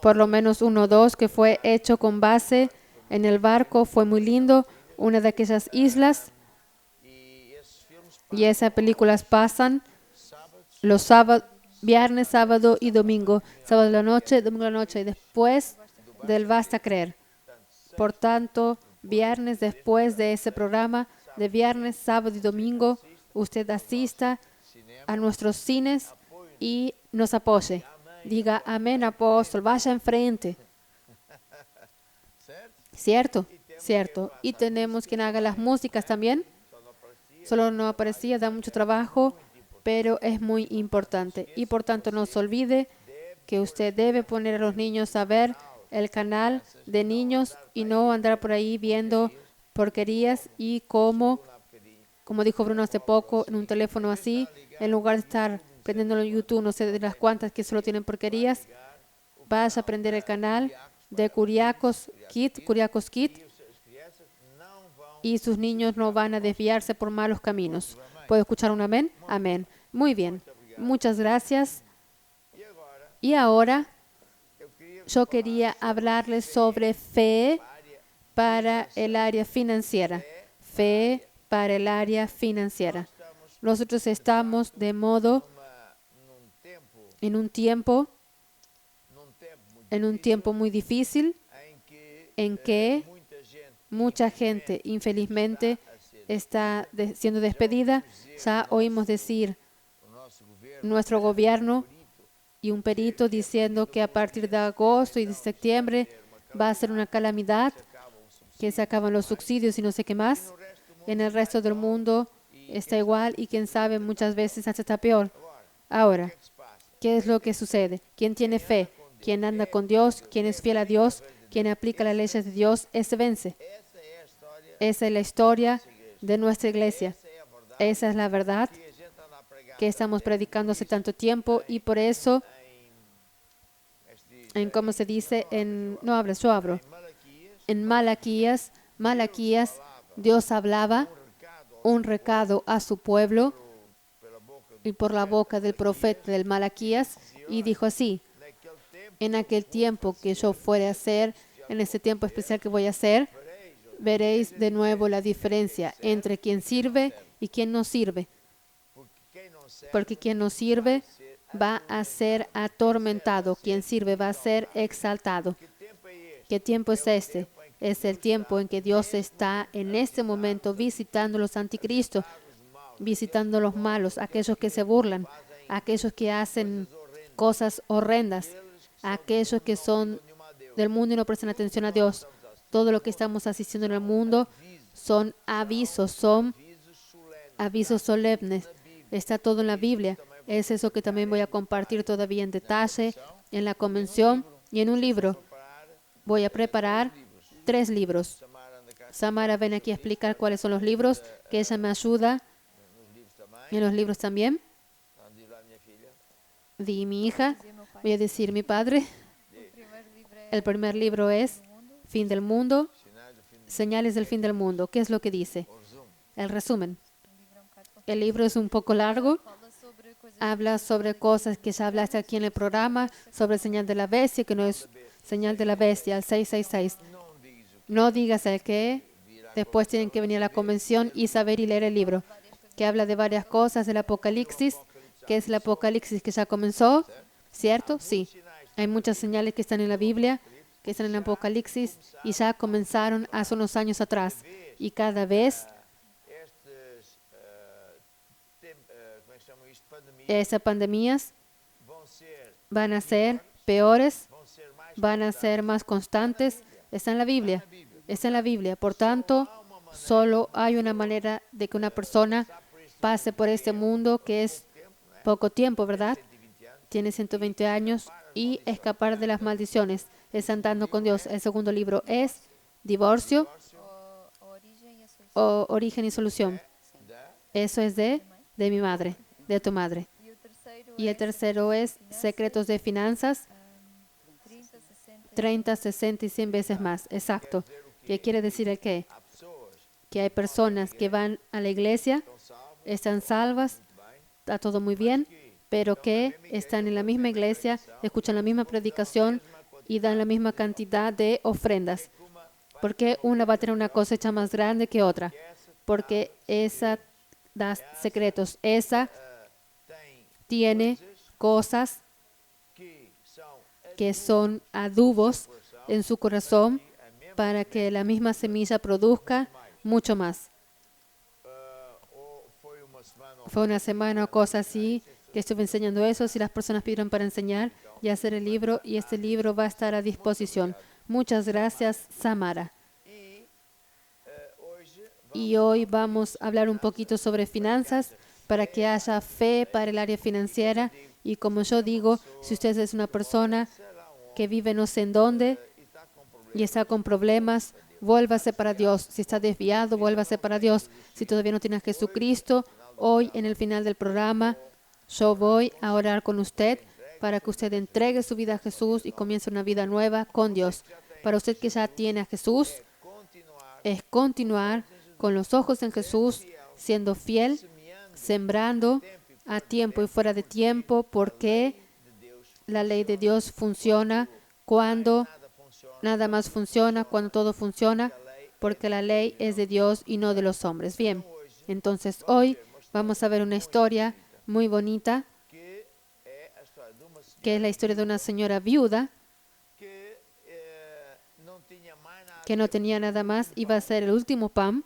por lo menos 1 o 2 que fue hecho con base en el barco, fue muy lindo, una de aquellas islas. Y esas películas pasan los sábados, viernes, sábado y domingo. Sábado de la noche, domingo de la noche y después del Basta Creer. Por tanto, viernes después de ese programa, de viernes, sábado y domingo, usted asista a nuestros cines y nos apoye. Diga, amén, apóstol, vaya enfrente. ¿Cierto? Cierto. Y tenemos quien haga las músicas también. Solo no aparecía, da mucho trabajo, pero es muy importante. Y por tanto, no se olvide que usted debe poner a los niños a ver el canal de niños y no andar por ahí viendo porquerías y como dijo Bruno hace poco, en un teléfono así, en lugar de estar prendiéndolo en YouTube, no sé de las cuantas que solo tienen porquerías, vas a aprender el canal de Curiacos Kid, y sus niños no van a desviarse por malos caminos. ¿Puedo escuchar un amén? Amén. Muy bien. Muchas gracias. Y ahora yo quería hablarles sobre fe para el área financiera. Fe para el área financiera. Nosotros estamos de modo en un tiempo muy difícil en que mucha gente, infelizmente, está siendo despedida. Ya oímos decir nuestro gobierno y un perito diciendo que a partir de agosto y de septiembre va a ser una calamidad, que se acaban los subsidios y no sé qué más. En el resto del mundo está igual y quién sabe, muchas veces hasta está peor. Ahora, ¿qué es lo que sucede? ¿Quién tiene fe? ¿Quién anda con Dios? ¿Quién es fiel a Dios? ¿Quién aplica las leyes de Dios? Ese vence. Esa es la historia de nuestra iglesia. Esa es la verdad que estamos predicando hace tanto tiempo y por eso, ¿cómo se dice? No hables, yo abro. En Malaquías, Dios hablaba un recado a su pueblo y por la boca del profeta del Malaquías y dijo así: en aquel tiempo que yo fuere a hacer, en este tiempo especial que voy a hacer, veréis de nuevo la diferencia entre quien sirve y quien no sirve. Porque quien no sirve va a ser atormentado, quien sirve va a ser exaltado. ¿Qué tiempo es este? Es el tiempo en que Dios está en este momento visitando los anticristos, visitando los malos, aquellos que se burlan, aquellos que hacen cosas horrendas, aquellos que son del mundo y no prestan atención a Dios. Todo lo que estamos asistiendo en el mundo son avisos solemnes. Está todo en la Biblia. Es eso que también voy a compartir todavía en detalle en la convención y en un libro. Voy a preparar 3 libros. Samara ven aquí a explicar cuáles son los libros, que ella me ayuda en los libros también. Di mi hija, voy a decir mi padre. El primer libro es Fin del Mundo, Señales del Fin del Mundo. ¿Qué es lo que dice? El resumen. El libro es un poco largo. Habla sobre cosas que ya hablaste aquí en el programa, sobre señal de la bestia, que no es señal de la bestia, el 666. No digas el qué. Después tienen que venir a la convención y saber y leer el libro, que habla de varias cosas del Apocalipsis, que es el Apocalipsis que ya comenzó, ¿cierto? Sí. Hay muchas señales que están en la Biblia, que están en el Apocalipsis y ya comenzaron hace unos años atrás. Y cada vez esas pandemias van a ser peores, van a ser más constantes. Está en la Biblia. Está en la Biblia. Por tanto, solo hay una manera de que una persona pase por este mundo que es poco tiempo, ¿verdad? Tiene 120 años y escapar de las maldiciones. Es andando con Dios. El segundo libro es Divorcio o Origen y Solución. Eso es de mi madre, de tu madre. Y el tercero es Secretos de Finanzas, 30, 60 y 100 veces más. Exacto. ¿Qué quiere decir el qué? Que hay personas que van a la iglesia, están salvas, está todo muy bien, pero que están en la misma iglesia, escuchan la misma predicación y dan la misma cantidad de ofrendas. Porque una va a tener una cosecha más grande que otra. Porque esa da secretos. Esa tiene cosas que son adubos en su corazón para que la misma semilla produzca mucho más. Fue una semana o cosa así que estuve enseñando eso. Si las personas pidieron para enseñar y hacer el libro, y este libro va a estar a disposición. Muchas gracias, Samara. Y hoy vamos a hablar un poquito sobre finanzas para que haya fe para el área financiera. Y como yo digo, si usted es una persona que vive no sé en dónde y está con problemas, vuélvase para Dios. Si está desviado, vuélvase para Dios. Si todavía no tiene a Jesucristo, hoy en el final del programa, yo voy a orar con usted para que usted entregue su vida a Jesús y comience una vida nueva con Dios. Para usted que ya tiene a Jesús, es continuar con los ojos en Jesús, siendo fiel, sembrando a tiempo y fuera de tiempo, porque la ley de Dios funciona cuando nada más funciona, cuando todo funciona, porque la ley es de Dios y no de los hombres. Bien, entonces hoy vamos a ver una historia muy bonita, que es la historia de una señora viuda que no tenía nada más, iba a hacer el último pan,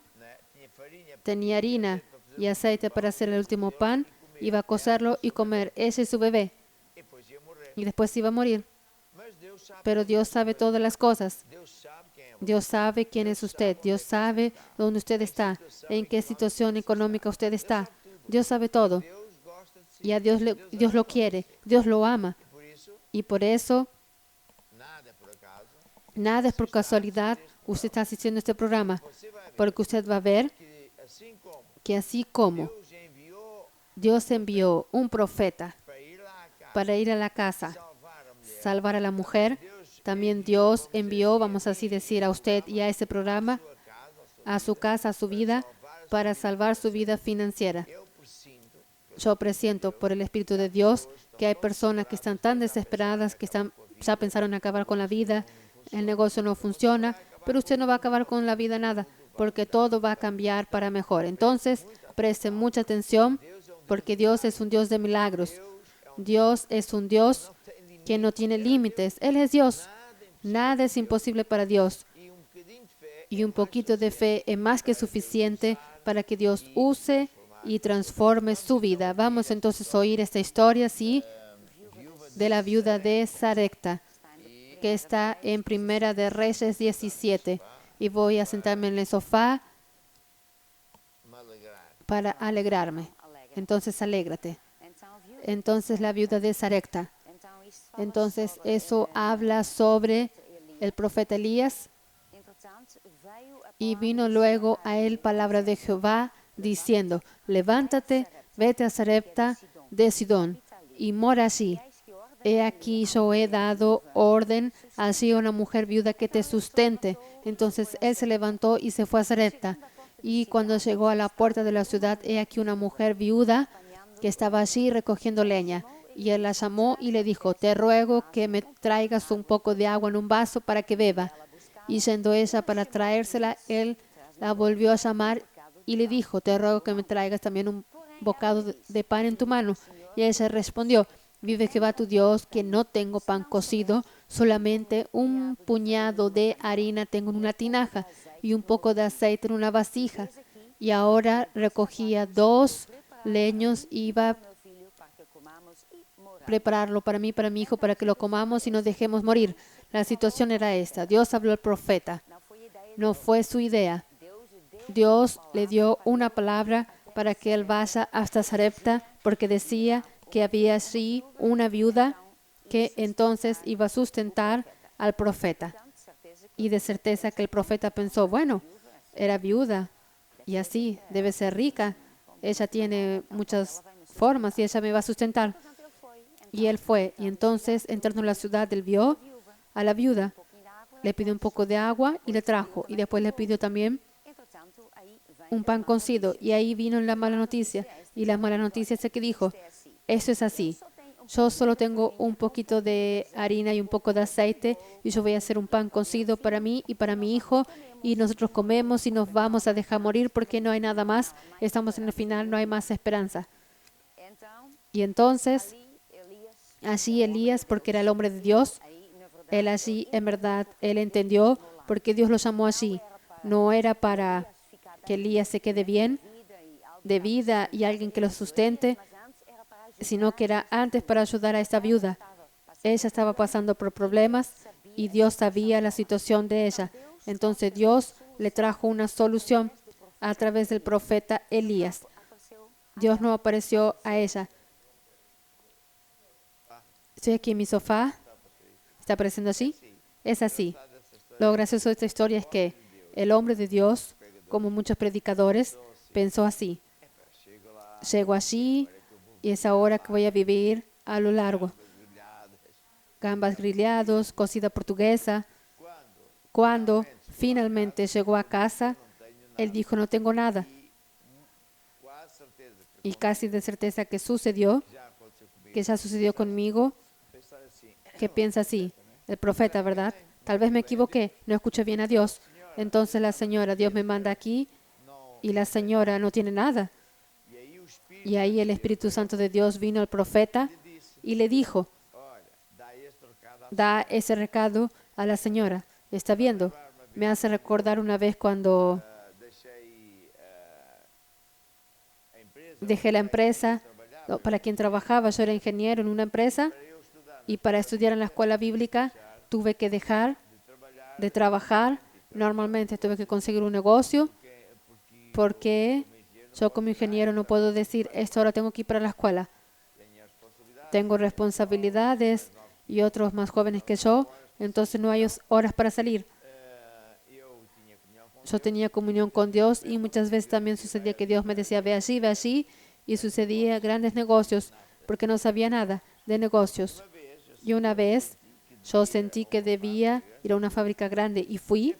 tenía harina y aceite para hacer el último pan, iba a cocerlo y comer ella y su bebé, y después iba a morir. Pero Dios sabe todas las cosas. Dios sabe quién es usted. Dios sabe dónde usted está, en qué situación económica usted está. Dios sabe todo. Y a Dios lo quiere. Dios lo ama. Y por eso, nada es por casualidad. Usted está asistiendo a este programa, porque usted va a ver que así como Dios envió un profeta para ir a la casa, salvar a la mujer, También Dios envió, vamos así decir, a usted y a ese programa, a su casa, a su vida, para salvar su vida financiera. Yo presiento por el Espíritu de Dios que hay personas que están tan desesperadas, que ya pensaron en acabar con la vida, el negocio no funciona, pero usted no va a acabar con la vida nada, porque todo va a cambiar para mejor. Entonces, presten mucha atención, porque Dios es un Dios de milagros. Dios es un Dios que no tiene límites. Él es Dios. Nada es imposible para Dios. Y un poquito de fe es más que suficiente para que Dios use y transforme su vida. Vamos entonces a oír esta historia, sí, de la viuda de Sarepta, que está en Primera de Reyes 17. Y voy a sentarme en el sofá para alegrarme. Entonces, alégrate. Entonces, la viuda de Sarepta. Entonces, eso habla sobre el profeta Elías. Y vino luego a él palabra de Jehová, diciendo: levántate, vete a Sarepta de Sidón, y mora allí. He aquí yo he dado orden allí a una mujer viuda que te sustente. Entonces él se levantó y se fue a Sarepta. Y cuando llegó a la puerta de la ciudad, he aquí una mujer viuda que estaba allí recogiendo leña. Y él la llamó y le dijo: te ruego que me traigas un poco de agua en un vaso para que beba. Y yendo ella para traérsela, él la volvió a llamar y le dijo: te ruego que me traigas también un bocado de pan en tu mano. Y ella respondió: vive Jehová tu Dios, que no tengo pan cocido, solamente un puñado de harina tengo en una tinaja y un poco de aceite en una vasija. Y ahora recogía 2 leños y iba a prepararlo para mí, para mi hijo, para que lo comamos y nos dejemos morir. La situación era esta. Dios habló al profeta. No fue su idea. Dios le dio una palabra para que él vaya hasta Sarepta, porque decía que había allí una viuda que entonces iba a sustentar al profeta. Y de certeza que el profeta pensó: bueno, era viuda y así debe ser rica. Ella tiene muchas formas y ella me va a sustentar. Y él fue. Y entonces, entrando en la ciudad, él vio a la viuda. Le pidió un poco de agua y le trajo. Y después le pidió también un pan cocido. Y ahí vino la mala noticia. Y la mala noticia es que dijo: esto es así. Yo solo tengo un poquito de harina y un poco de aceite y yo voy a hacer un pan cocido para mí y para mi hijo y nosotros comemos y nos vamos a dejar morir porque no hay nada más. Estamos en el final, no hay más esperanza. Y entonces, allí Elías, porque era el hombre de Dios, él allí, en verdad, él entendió porque Dios lo llamó allí. No era para que Elías se quede bien de vida y alguien que lo sustente, sino que era antes para ayudar a esta viuda. Ella estaba pasando por problemas y Dios sabía la situación de ella. Entonces Dios le trajo una solución a través del profeta Elías. Dios no apareció a ella. Estoy aquí en mi sofá. ¿Está apareciendo así? Es así. Lo gracioso de esta historia es que el hombre de Dios, como muchos predicadores, pensó así: llego allí y es ahora que voy a vivir a lo largo. Gambas grillados, cocida portuguesa. Cuando finalmente llegó a casa, él dijo: no tengo nada. Y casi de certeza que sucedió, que ya sucedió conmigo, que piensa así, el profeta, ¿verdad? Tal vez me equivoqué, no escuché bien a Dios. Entonces la señora, Dios me manda aquí y la señora no tiene nada. Y ahí el Espíritu Santo de Dios vino al profeta y le dijo: da ese recado a la señora. Está viendo. Me hace recordar una vez cuando dejé la empresa para quien trabajaba. Yo era ingeniero en una empresa y para estudiar en la escuela bíblica tuve que dejar de trabajar. Normalmente tuve que conseguir un negocio porque yo como ingeniero no puedo decir: esto ahora tengo que ir para la escuela. Tengo responsabilidades y otros más jóvenes que yo, entonces no hay horas para salir. Yo tenía comunión con Dios y muchas veces también sucedía que Dios me decía: ve allí, y sucedía grandes negocios porque no sabía nada de negocios. Y una vez Yo sentí que debía ir a una fábrica grande y fui,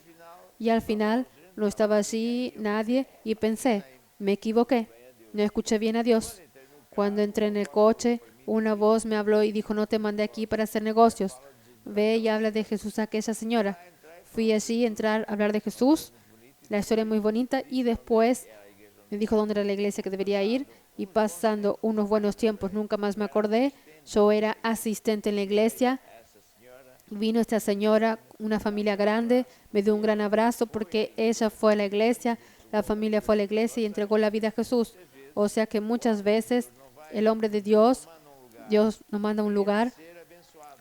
y al final no estaba allí nadie y pensé, me equivoqué, no escuché bien a Dios. Cuando entré en el coche, una voz me habló y dijo, no te mandé aquí para hacer negocios. Ve y habla de Jesús a aquella señora. Fui allí a entrar a hablar de Jesús. La historia es muy bonita y después me dijo dónde era la iglesia que debería ir y pasando unos buenos tiempos, nunca más me acordé. Yo era asistente en la iglesia. Vino esta señora, una familia grande, me dio un gran abrazo porque ella fue a la iglesia, la familia fue a la iglesia y entregó la vida a Jesús. O sea que muchas veces el hombre de Dios, Dios nos manda a un lugar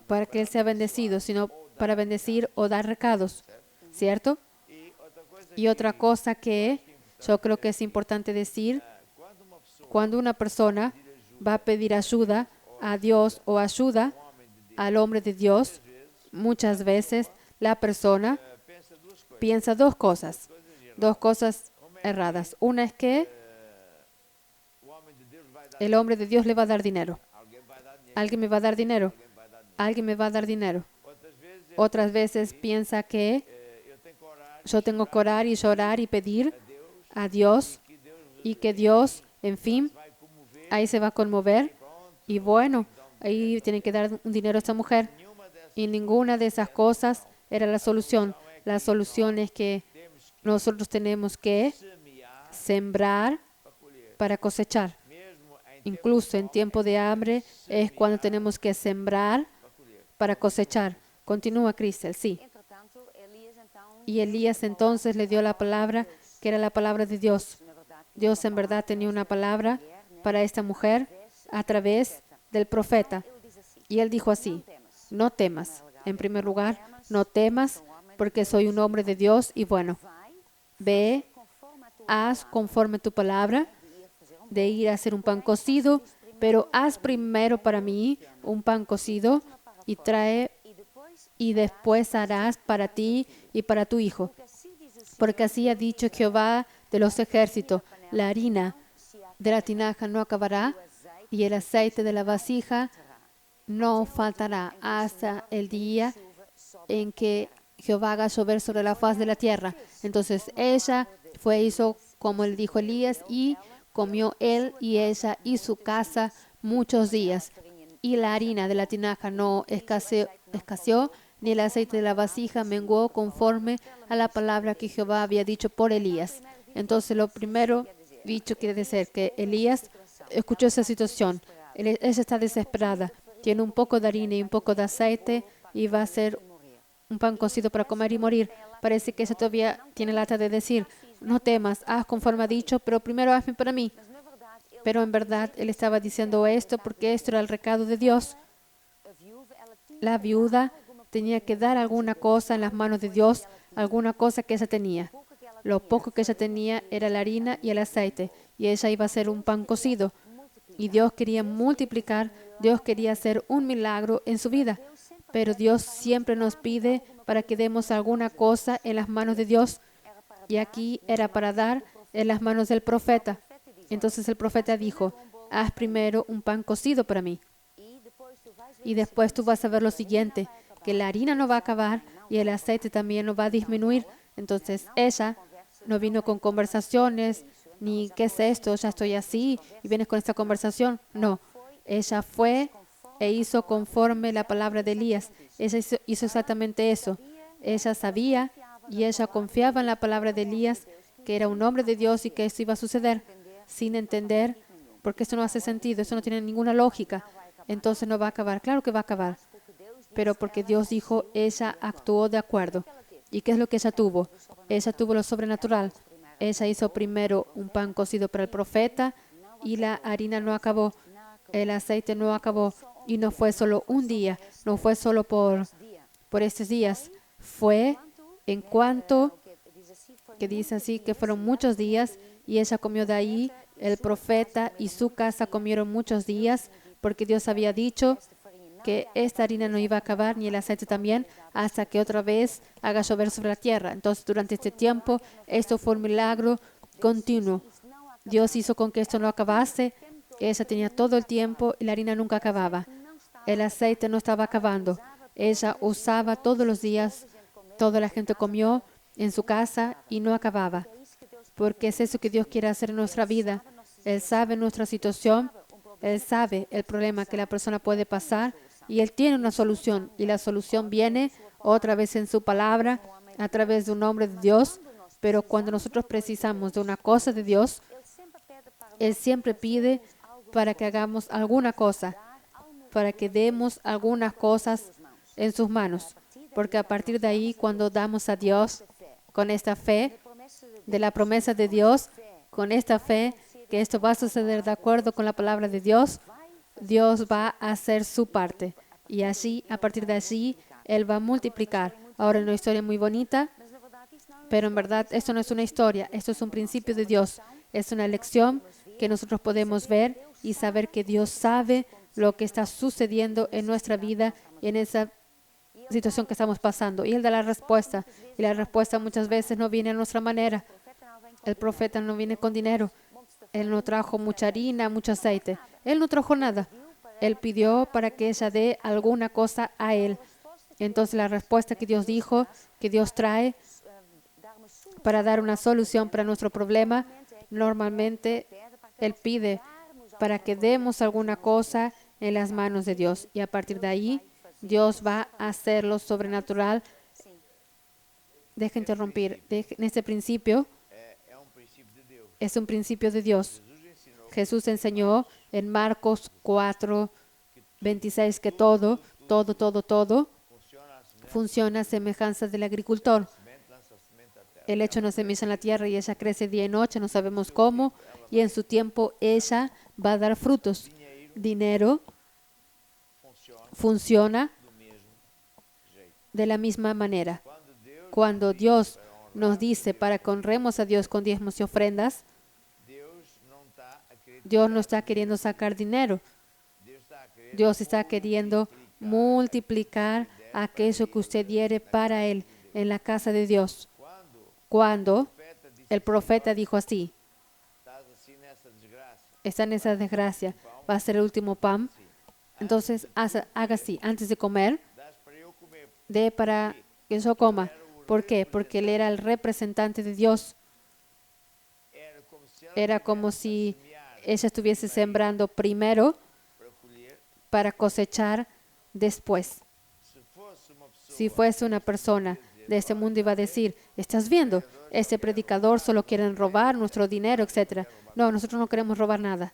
para que Él sea bendecido, sino para bendecir o dar recados, ¿cierto? Y otra cosa que yo creo que es importante decir, cuando una persona va a pedir ayuda a Dios o ayuda al hombre de Dios, muchas veces la persona piensa dos cosas erradas. Una es que el hombre de Dios le va a dar dinero. Alguien me va a dar dinero. Alguien me va a dar dinero. Otras veces piensa que yo tengo que orar y llorar y pedir a Dios y que Dios, en fin, ahí se va a conmover y bueno, ahí tienen que dar un dinero a esta mujer. Y ninguna de esas cosas era la solución. La solución es que nosotros tenemos que sembrar para cosechar. Incluso en tiempo de hambre es cuando tenemos que sembrar para cosechar. Continúa, Cristel, sí. Y Elías entonces le dio la palabra, que era la palabra de Dios. Dios en verdad tenía una palabra para esta mujer a través del profeta. Y él dijo así, no temas. En primer lugar, no temas porque soy un hombre de Dios y bueno, ve, haz conforme tu palabra de ir a hacer un pan cocido, pero haz primero para mí un pan cocido y trae y después harás para ti y para tu hijo. Porque así ha dicho Jehová de los ejércitos, la harina de la tinaja no acabará y el aceite de la vasija no faltará hasta el día en que Jehová haga llover sobre la faz de la tierra. Entonces ella hizo como le dijo Elías y comió él y ella y su casa muchos días. Y la harina de la tinaja no escaseó, ni el aceite de la vasija menguó conforme a la palabra que Jehová había dicho por Elías. Entonces lo primero dicho quiere decir que Elías escuchó esa situación. Ella está desesperada. Tiene un poco de harina y un poco de aceite y va a hacer un pan cocido para comer y morir. Parece que ella todavía tiene lata de decir, no temas, haz conforme ha dicho, pero primero hazme para mí. Pero en verdad él estaba diciendo esto porque esto era el recado de Dios. La viuda tenía que dar alguna cosa en las manos de Dios, alguna cosa que ella tenía. Lo poco que ella tenía era la harina y el aceite, y ella iba a hacer un pan cocido. Y Dios quería multiplicar, Dios quería hacer un milagro en su vida. Pero Dios siempre nos pide para que demos alguna cosa en las manos de Dios. Y aquí era para dar en las manos del profeta. Entonces el profeta dijo, haz primero un pan cocido para mí. Y después tú vas a ver lo siguiente, que la harina no va a acabar y el aceite también no va a disminuir. Entonces ella no vino con conversaciones, ni qué es esto, ya estoy así y vienes con esta conversación. No, ella fue e hizo conforme la palabra de Elías. Ella hizo exactamente eso. Ella sabía y ella confiaba en la palabra de Elías, que era un hombre de Dios y que esto iba a suceder, sin entender, porque eso no hace sentido, eso no tiene ninguna lógica. Entonces no va a acabar. Claro que va a acabar. Pero porque Dios dijo, ella actuó de acuerdo. ¿Y qué es lo que ella tuvo? Ella tuvo lo sobrenatural. Ella hizo primero un pan cocido para el profeta y la harina no acabó. El aceite no acabó. Y no fue solo un día, no fue solo por estos días. Fue en cuanto, que dice así, que fueron muchos días y ella comió de ahí. El profeta y su casa comieron muchos días porque Dios había dicho que esta harina no iba a acabar, ni el aceite también, hasta que otra vez haga llover sobre la tierra. Entonces, durante este tiempo, esto fue un milagro continuo. Dios hizo con que esto no acabase. Ella tenía todo el tiempo y la harina nunca acababa. El aceite no estaba acabando. Ella usaba todos los días, toda la gente comió en su casa y no acababa. Porque es eso que Dios quiere hacer en nuestra vida. Él sabe nuestra situación, Él sabe el problema que la persona puede pasar y Él tiene una solución. Y la solución viene otra vez en su palabra, a través de un hombre de Dios. Pero cuando nosotros precisamos de una cosa de Dios, Él siempre pide para que hagamos alguna cosa, para que demos algunas cosas en sus manos. Porque a partir de ahí, cuando damos a Dios con esta fe, de la promesa de Dios, con esta fe, que esto va a suceder de acuerdo con la palabra de Dios, Dios va a hacer su parte. Y así, a partir de allí, Él va a multiplicar. Ahora, una historia muy bonita, pero en verdad esto no es una historia, esto es un principio de Dios. Es una lección que nosotros podemos ver y saber que Dios sabe lo que está sucediendo en nuestra vida, en esa situación que estamos pasando. Y Él da la respuesta. Y la respuesta muchas veces no viene a nuestra manera. El profeta no viene con dinero. Él no trajo mucha harina, mucho aceite. Él no trajo nada. Él pidió para que ella dé alguna cosa a Él. Entonces la respuesta que Dios dijo, que Dios trae para dar una solución para nuestro problema, normalmente Él pide para que demos alguna cosa en las manos de Dios. Y a partir de ahí, Dios va a hacer lo sobrenatural. Deja interrumpir. En este principio, É um princípio de Deus. es un principio de Dios. Jesus ensinou Jesús enseñó en Marcos 4:26 que todo funciona funciona a a semelhança semejanza del agricultor. da semente, lança a semente à terra. Él echa una semilla en la tierra y ella crece día y noche, no sabemos cómo, y en su tiempo ella va a dar frutos. Dinero Funciona funciona do mesmo jeito. de la misma manera. Quando Cuando Deus Dios nos dice para que honremos a Dios con diezmos y ofrendas, Dios no está queriendo sacar dinero. Dios está queriendo multiplicar aquello que usted diere para Él en la casa de Dios. Cuando el profeta dijo así, estás assim nessa desgraça, está en esa desgracia, va a ser el último pan, entonces haga así, antes de comer, dás para eu comer. dé para que yo coma. ¿Por qué? Porque Él era el representante de Dios. Era como se ela Era como si tivesse a semear ella estuviese sembrando primero para colher. para cosechar después. Se fosse uma pessoa Si fuese una persona de este mundo iba a decir, ¿estás viendo? Este predicador solo quieren robar nuestro dinero, etc. No, nosotros no queremos robar nada.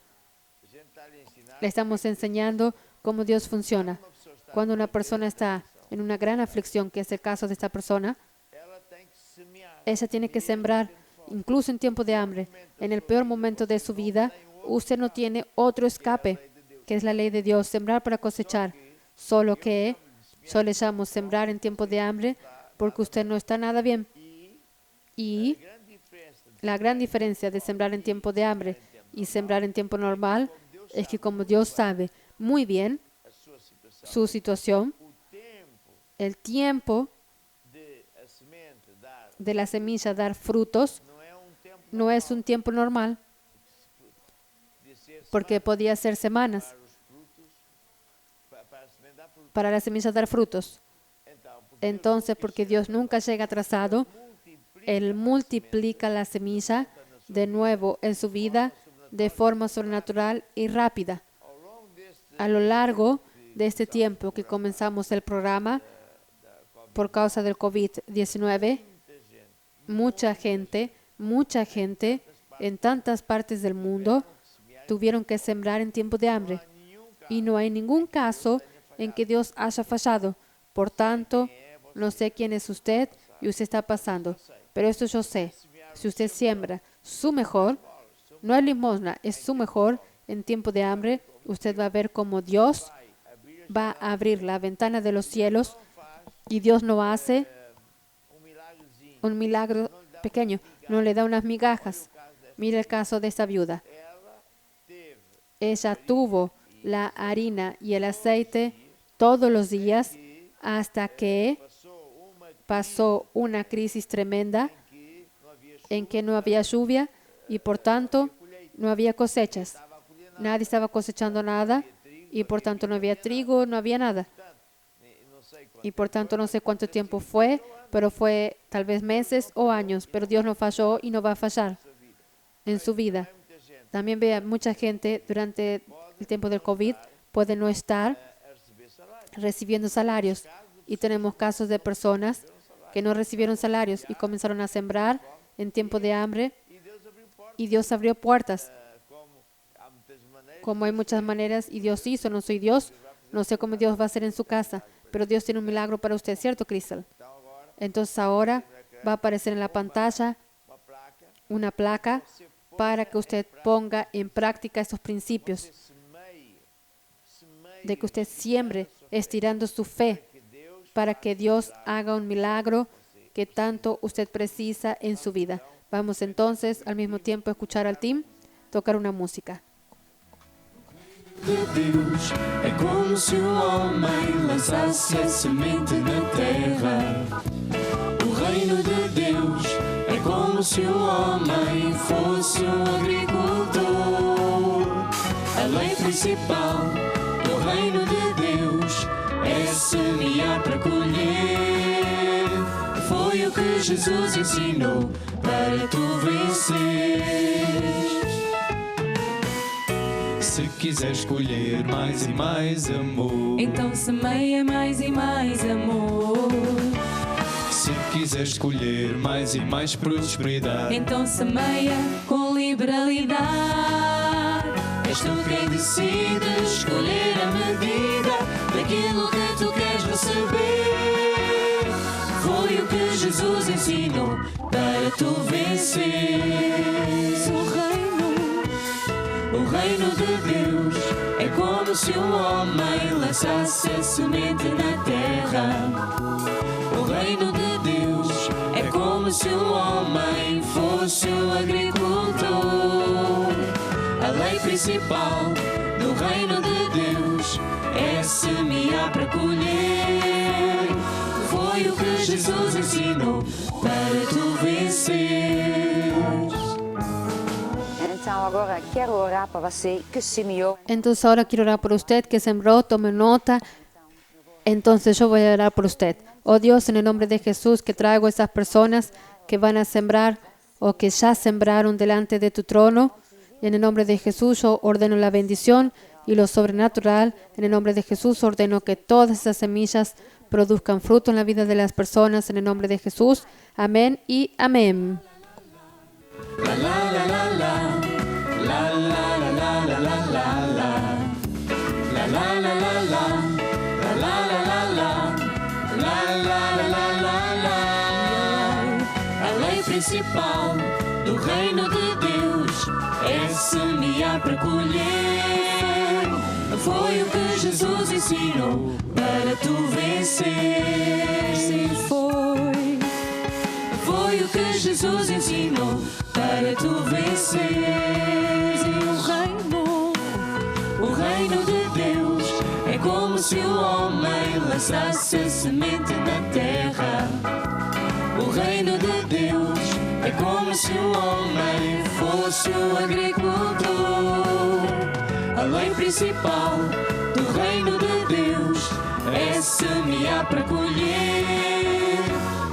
a gente está a lhe ensinar, Le estamos enseñando cómo Dios funciona. Cuando una persona está en una gran aflicción, que es el caso de esta persona, ela tem que semear. ella tiene que sembrar, incluso en tiempo de hambre. En el peor momento de su vida, usted no tiene otro escape, que es la ley de Dios, sembrar para cosechar. Solo que solemos sembrar en tiempo de hambre porque usted no está nada bien. Y Grande diferença de la gran diferencia de sembrar en tiempo de hambre y sembrar en tiempo normal es que como Dios sabe muy bien a sua situação. su situación, O tempo el tiempo de a semente dar de la semilla dar frutos não é tempo no es un tiempo normal, de ser porque podía ser semanas para os frutos, para a semente dar frutos. para la semilla dar frutos. Então, porque Entonces, porque Dios nunca llega atrasado, Él multiplica la semilla de nuevo en su vida de forma sobrenatural y rápida. ao longo deste A lo largo de este tiempo que comenzamos el programa, por causa del COVID-19, mucha gente en tantas partes del mundo tuvieron que sembrar en tiempo de hambre. Y no hay ningún caso en que Dios haya fallado. Por tanto, no sé quién es usted y usted está pasando. Pero esto yo sé. Si usted siembra su mejor, no es limosna, es su mejor en tiempo de hambre, usted va a ver cómo Dios va a abrir la ventana de los cielos y Dios no hace milagrezinho, un milagro pequeño, no le da unas migajas. Mira el caso de esta viuda. ela teve Ella tuvo la harina y el aceite todos los días hasta que pasó una crisis tremenda en que no había lluvia y por tanto no había cosechas. Nadie estaba cosechando nada y por tanto no había trigo, no había nada. não sei Y por tanto no sé cuánto tiempo fue, pero fue tal vez meses o años. Pero Dios no falló y no va a fallar en su vida. También vea mucha gente durante el tiempo del COVID puede no estar recibiendo salarios. Y tenemos casos de personas que no recibieron salarios y comenzaron a sembrar en tiempo de hambre y Dios abrió puertas. Como hay muchas maneras y Dios hizo, no soy Dios, no sé cómo Dios va a hacer en su casa, pero Dios tiene un milagro para usted, ¿cierto, Crystal? Entonces ahora va a aparecer en la pantalla una placa para que usted ponga en práctica estos principios, de que usted siembre estirando su fe para que Dios haga un milagro que tanto usted precisa en su vida. Vamos entonces al mismo tiempo a escuchar al team tocar una música. De Deus é como se o homem lançasse a semente na terra. O reino de Deus é como se o homem fosse um agricultor. A lei principal do reino de Deus é semear para colher. Foi o que Jesus ensinou para tu venceres. Se quiseres colher mais e mais amor, então semeia mais e mais amor. se quiseres colher mais e mais prosperidade, Então semeia com liberalidade. és tu quem decide escolher a medida daquilo que tu queres receber. Foi o que Jesus ensinou para tu venceres. O reino de Deus é como se um homem lançasse a semente na terra. O reino de Deus é como se um homem fosse um agricultor. A lei principal do reino de Deus é semear para colher. Foi o que Jesus ensinou para tu venceres. Então agora quero orar para você que semeou. Entonces ahora quiero orar por usted que sembró, tome nota. Entonces yo voy a orar por usted. Oh Dios, en el nombre de Jesús, que traigo a esas personas que van a sembrar o que ya sembraron delante de tu trono. Y en el nombre de Jesús yo ordeno la bendición y lo sobrenatural. En el nombre de Jesús ordeno que todas esas semillas produzcan fruto en la vida de las personas. En el nombre de Jesús. Amén y amén. La la la la la. La la la la la la la la. La la la la la. La la la la la. La la la la la la. A lei principal do reino de Deus é semear para colher. Foi o que Jesus ensinou para tu vencer. Sim, foi o que Jesus ensinou para tu venceres. E o reino de Deus é como se o homem lançasse a semente na terra. O reino de Deus é como se o homem fosse um agricultor. A lei principal do reino de Deus é semear para colher.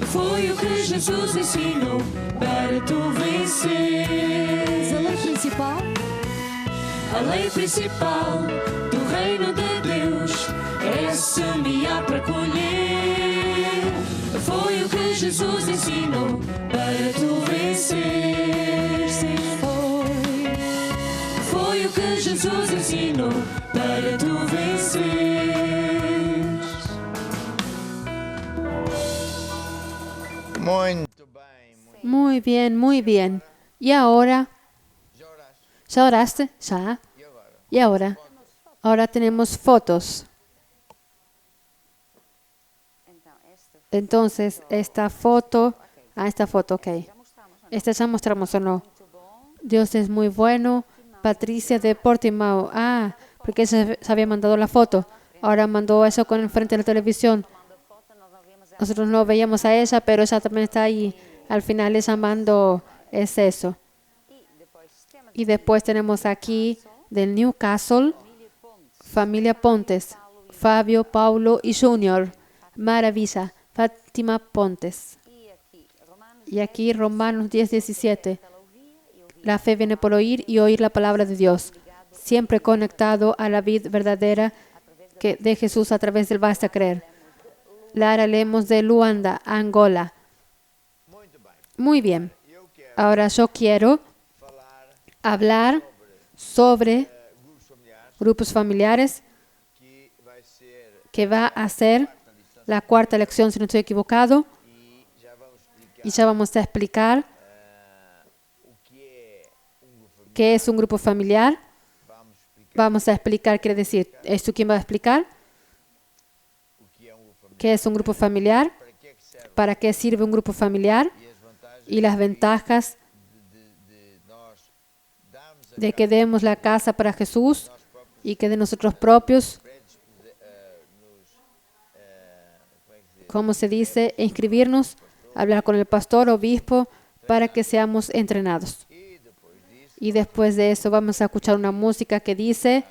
Foi o que Jesus ensinou para tu venceres. A lei principal do reino de Deus é semear para colher. Foi o que Jesus ensinou para tu venceres. Sim, foi o que Jesus ensinou para tu venceres. Muito bem. Muy bien, muy bien. Y ahora, ¿ya oraste? ¿Ya? Y ahora, ahora tenemos fotos. Entonces, esta foto, ok. Esta ya mostramos o no. Dios es muy bueno. Patricia de Portimao. Porque ella se había mandado la foto. Ahora mandó eso con el frente de la televisión. Nosotros no veíamos a ella, pero ella también está ahí. Al final ella mandó es eso. Y después tenemos aquí del Newcastle, familia Pontes, Fabio, Paulo y Junior. Maravilla. Fátima Pontes. Y aquí Romanos 10:17. La fe viene por oír y oír la palabra de Dios. Siempre conectado a la vid verdadera de Jesús a través del basta creer. Lara Lemos de Luanda, Angola. Muy bien. Ahora yo quiero hablar sobre grupos familiares, que va a ser la cuarta lección, si no estoy equivocado. Y ya vamos a explicar qué es un grupo familiar. Vamos a explicar, quiere decir, ¿esto quién va a explicar? ¿Qué es un grupo familiar? ¿Para qué sirve un grupo familiar? Y las ventajas de que demos la casa para Jesús y que de nosotros propios, ¿cómo se dice? Inscribirnos, hablar con el pastor, obispo, para que seamos entrenados. Y después de eso vamos a escuchar una música que dice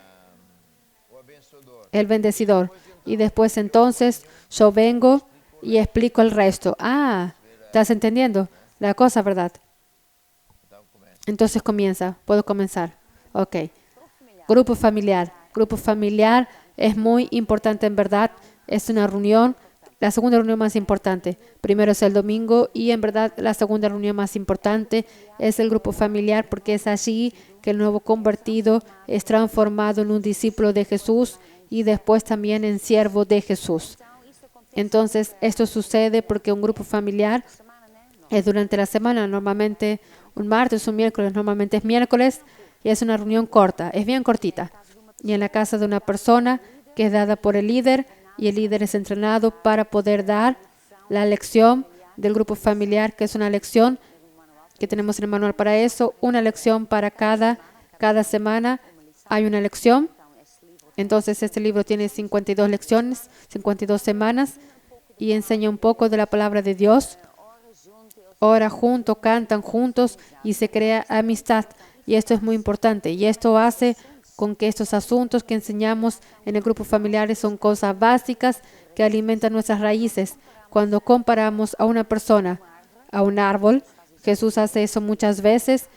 El Bendecidor. Y después entonces yo vengo y explico el resto. Ah, ¿estás entendiendo la cosa, verdad? Entonces comienza. ¿Puedo comenzar? Ok. Grupo familiar. Grupo familiar es muy importante en verdad. Es una reunión, la segunda reunión más importante. Primero es el domingo y en verdad la segunda reunión más importante es el grupo familiar, porque es allí que el nuevo convertido es transformado en un discípulo de Jesús y después también en siervo de Jesús. Entonces, esto sucede porque un grupo familiar es durante la semana, normalmente un martes, un miércoles, normalmente es miércoles, y es una reunión corta, es bien cortita. Y en la casa de una persona que es dada por el líder, y el líder es entrenado para poder dar la lección del grupo familiar, que es una lección que tenemos en el manual para eso, una lección para cada semana hay una lección. Entonces, este libro tiene 52 lecciones, 52 semanas, y enseña un poco de la palabra de Dios. Oran juntos, cantan juntos y se crea amistad. Y esto es muy importante. Y esto hace con que estos asuntos que enseñamos en el grupo familiar son cosas básicas que alimentan nuestras raíces. Cuando comparamos a una persona, a un árbol, Jesús hace eso muchas veces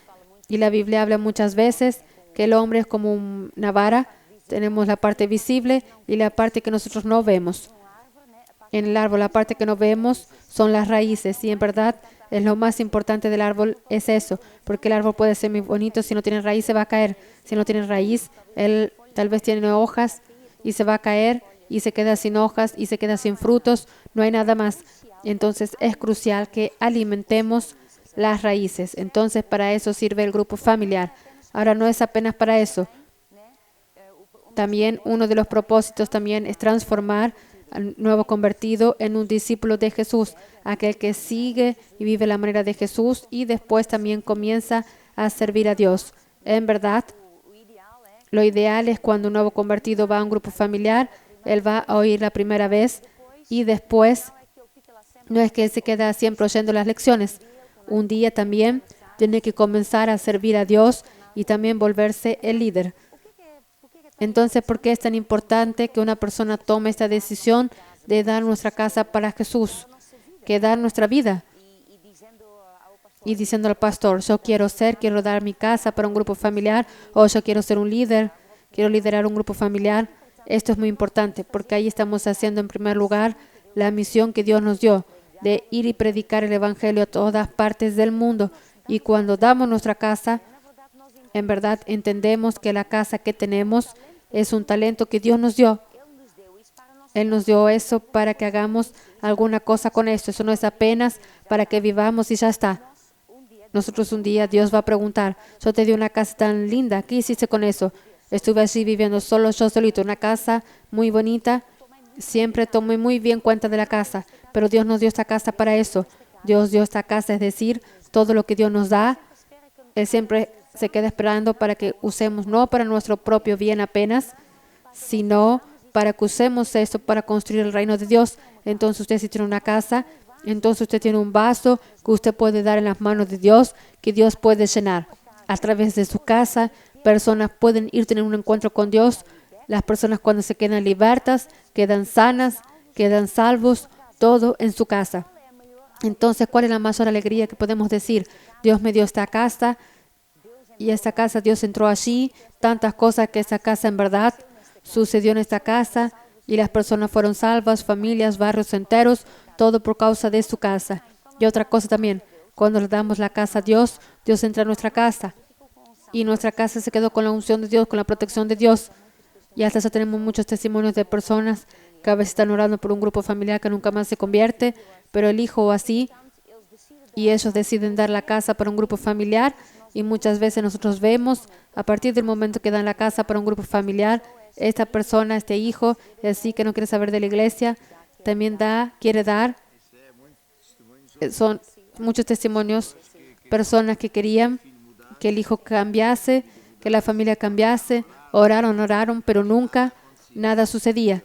y la Biblia habla muchas veces que el hombre es como una vara. Tenemos la parte visible y la parte que nosotros no vemos. En el árbol, la parte que no vemos son las raíces. Y en verdad, es lo más importante del árbol es eso. Porque el árbol puede ser muy bonito. Si no tiene raíz, se va a caer. Si no tiene raíz, él tal vez tiene hojas y se va a caer y se queda sin hojas y se queda sin frutos. No hay nada más. Entonces, es crucial que alimentemos las raíces. Entonces, para eso sirve el grupo familiar. Ahora, no es apenas para eso. También uno de los propósitos también es transformar al nuevo convertido en un discípulo de Jesús, aquel que sigue y vive la manera de Jesús y después también comienza a servir a Dios. En verdad, lo ideal es cuando un nuevo convertido va a un grupo familiar, él va a oír la primera vez y después no es que él se queda siempre oyendo las lecciones. Un día también tiene que comenzar a servir a Dios y también volverse el líder. Entonces, ¿por qué es tan importante que una persona tome esta decisión de dar nuestra casa para Jesús? Que dar nuestra vida. Y diciendo al pastor, yo quiero dar mi casa para un grupo familiar, o yo quiero ser un líder, quiero liderar un grupo familiar. Esto es muy importante porque ahí estamos haciendo en primer lugar la misión que Dios nos dio de ir y predicar el Evangelio a todas partes del mundo. Y cuando damos nuestra casa, en verdad entendemos que la casa que tenemos es un talento que Dios nos dio. Él nos dio eso para que hagamos alguna cosa con esto. Eso no es apenas para que vivamos y ya está. Nosotros un día Dios va a preguntar, yo te di una casa tan linda, ¿qué hiciste con eso? Estuve así viviendo solo, yo solito, una casa muy bonita. Siempre tomé muy bien cuenta de la casa, pero Dios nos dio esta casa para eso. Dios dio esta casa, es decir, todo lo que Dios nos da, Él siempre se queda esperando para que usemos, no para nuestro propio bien apenas, sino para que usemos esto para construir el reino de Dios. Entonces usted si tiene una casa, entonces usted tiene un vaso que usted puede dar en las manos de Dios, que Dios puede llenar. A través de su casa, personas pueden ir a tener un encuentro con Dios. Las personas cuando se quedan libertas, quedan sanas, quedan salvos, todo en su casa. Entonces, ¿cuál es la mayor alegría que podemos decir? Dios me dio esta casa y esta casa Dios entró allí, tantas cosas que esta casa en verdad sucedió en esta casa y las personas fueron salvas, familias, barrios enteros, todo por causa de su casa. Y otra cosa también, cuando le damos la casa a Dios, Dios entra a nuestra casa y nuestra casa se quedó con la unción de Dios, con la protección de Dios. Y hasta ya tenemos muchos testimonios de personas que a veces están orando por un grupo familiar que nunca más se convierte, pero el hijo o así, y ellos deciden dar la casa para un grupo familiar. Y muchas veces nosotros vemos, a partir del momento que dan la casa para un grupo familiar, esta persona, este hijo, así que no quiere saber de la iglesia, también quiere dar. Son muchos testimonios, personas que querían que el hijo cambiase, que la familia cambiase, oraron, pero nunca nada sucedía.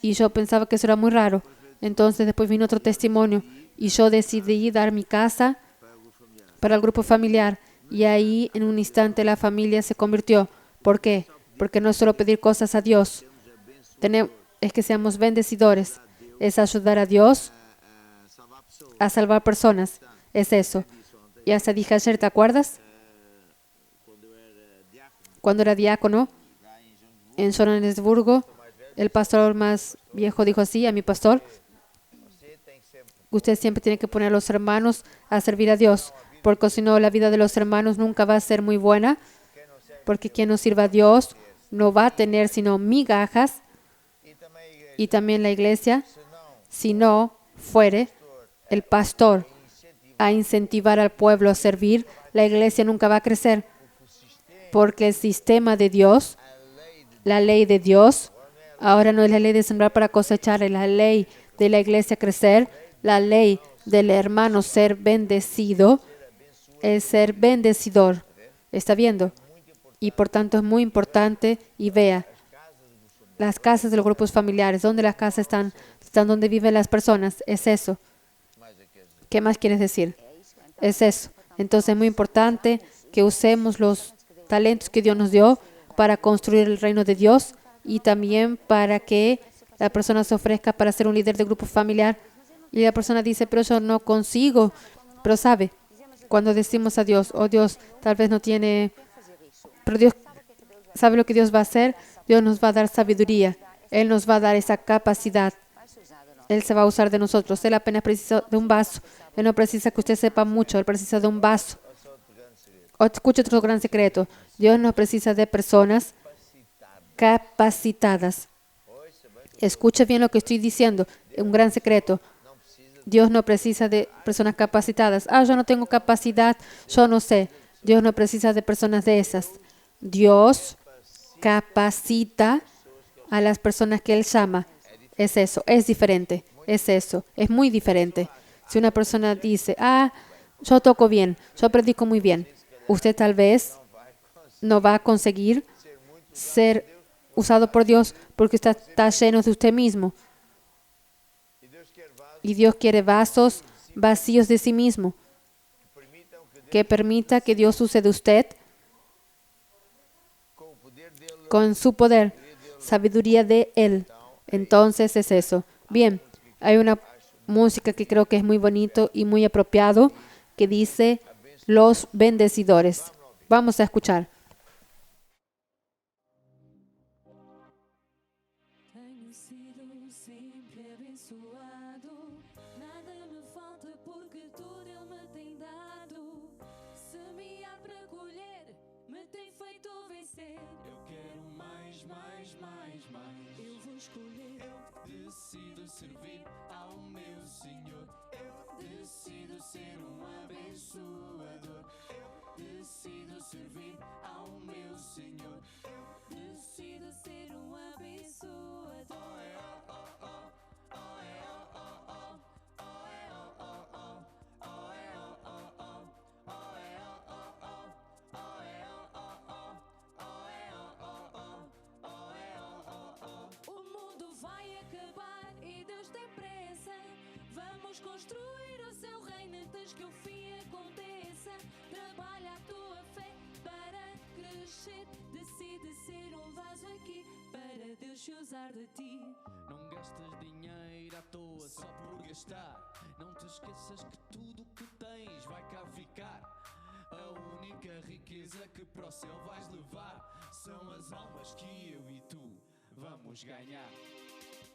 Y yo pensaba que eso era muy raro. Entonces después vino otro testimonio y yo decidí dar mi casa para el grupo familiar. Y ahí en un instante la familia se convirtió. ¿Por qué? Porque no es solo pedir cosas a Dios. Es que seamos bendecidores. Es ayudar a Dios a salvar personas. Es eso. Y hasta dije ayer, ¿te acuerdas? Cuando era diácono en Johannesburgo, el pastor más viejo dijo así a mi pastor: usted siempre tiene que poner a los hermanos a servir a Dios, porque si no la vida de los hermanos nunca va a ser muy buena, porque quien no sirva a Dios no va a tener sino migajas. Y también la iglesia, si no fuere el pastor a incentivar al pueblo a servir, la iglesia nunca va a crecer, porque el sistema de Dios, la ley de Dios, ahora no es la ley de sembrar para cosechar, es la ley de la iglesia crecer, la ley del hermano ser bendecido, es ser bendecidor. ¿Está viendo? Y por tanto es muy importante. Y vea, las casas de los grupos familiares, ¿dónde las casas están donde viven las personas? Es eso. ¿Qué más quieres decir? Es eso. Entonces es muy importante que usemos los talentos que Dios nos dio para construir el reino de Dios y también para que la persona se ofrezca para ser un líder de grupo familiar. Y la persona dice, pero yo no consigo. Pero sabe, cuando decimos a Dios, oh Dios, tal vez no tiene, pero Dios sabe lo que Dios va a hacer. Dios nos va a dar sabiduría. Él nos va a dar esa capacidad. Él se va a usar de nosotros. Él apenas precisa de un vaso. Él no precisa que usted sepa mucho. Él precisa de un vaso. Escucha otro gran secreto. Dios no precisa de personas capacitadas. Escucha bien lo que estoy diciendo. Un gran secreto. Dios no precisa de personas capacitadas. Yo no tengo capacidad. Yo no sé. Dios no precisa de personas de esas. Dios capacita a las personas que Él llama. Es eso. Es diferente. Es eso. Es muy diferente. Si una persona dice, yo toco bien, yo predico muy bien, usted tal vez no va a conseguir ser usado por Dios porque usted está lleno de usted mismo. Y Dios quiere vasos vacíos de sí mismo. Que permita que Dios use de usted con su poder, sabiduría de Él. Entonces es eso. Bien, hay una música que creo que es muy bonito y muy apropiado que dice los bendecidores. Vamos a escuchar. Tenho sido sempre abençoado, nada me falta porque tudo Ele me tem dado. Semear para colher, me tem feito vencer. Eu quero mais, mais, mais, mais. Eu vou escolher, eu decido servir ao meu Senhor. Eu decido ser abençoador. Eu decido servir ao meu Senhor. Eu decido ser abençoador. O mundo vai acabar e Deus tem pressa. Vamos construir o seu reino antes que o fim aconteça. Trabalha a tua fé para crescer. Decide ser vaso aqui para Deus se usar de ti. Não gastes dinheiro à toa só por gastar. Não te esqueças que tudo que tens vai cá ficar. A única riqueza que para o céu vais levar são as almas que eu e tu vamos ganhar.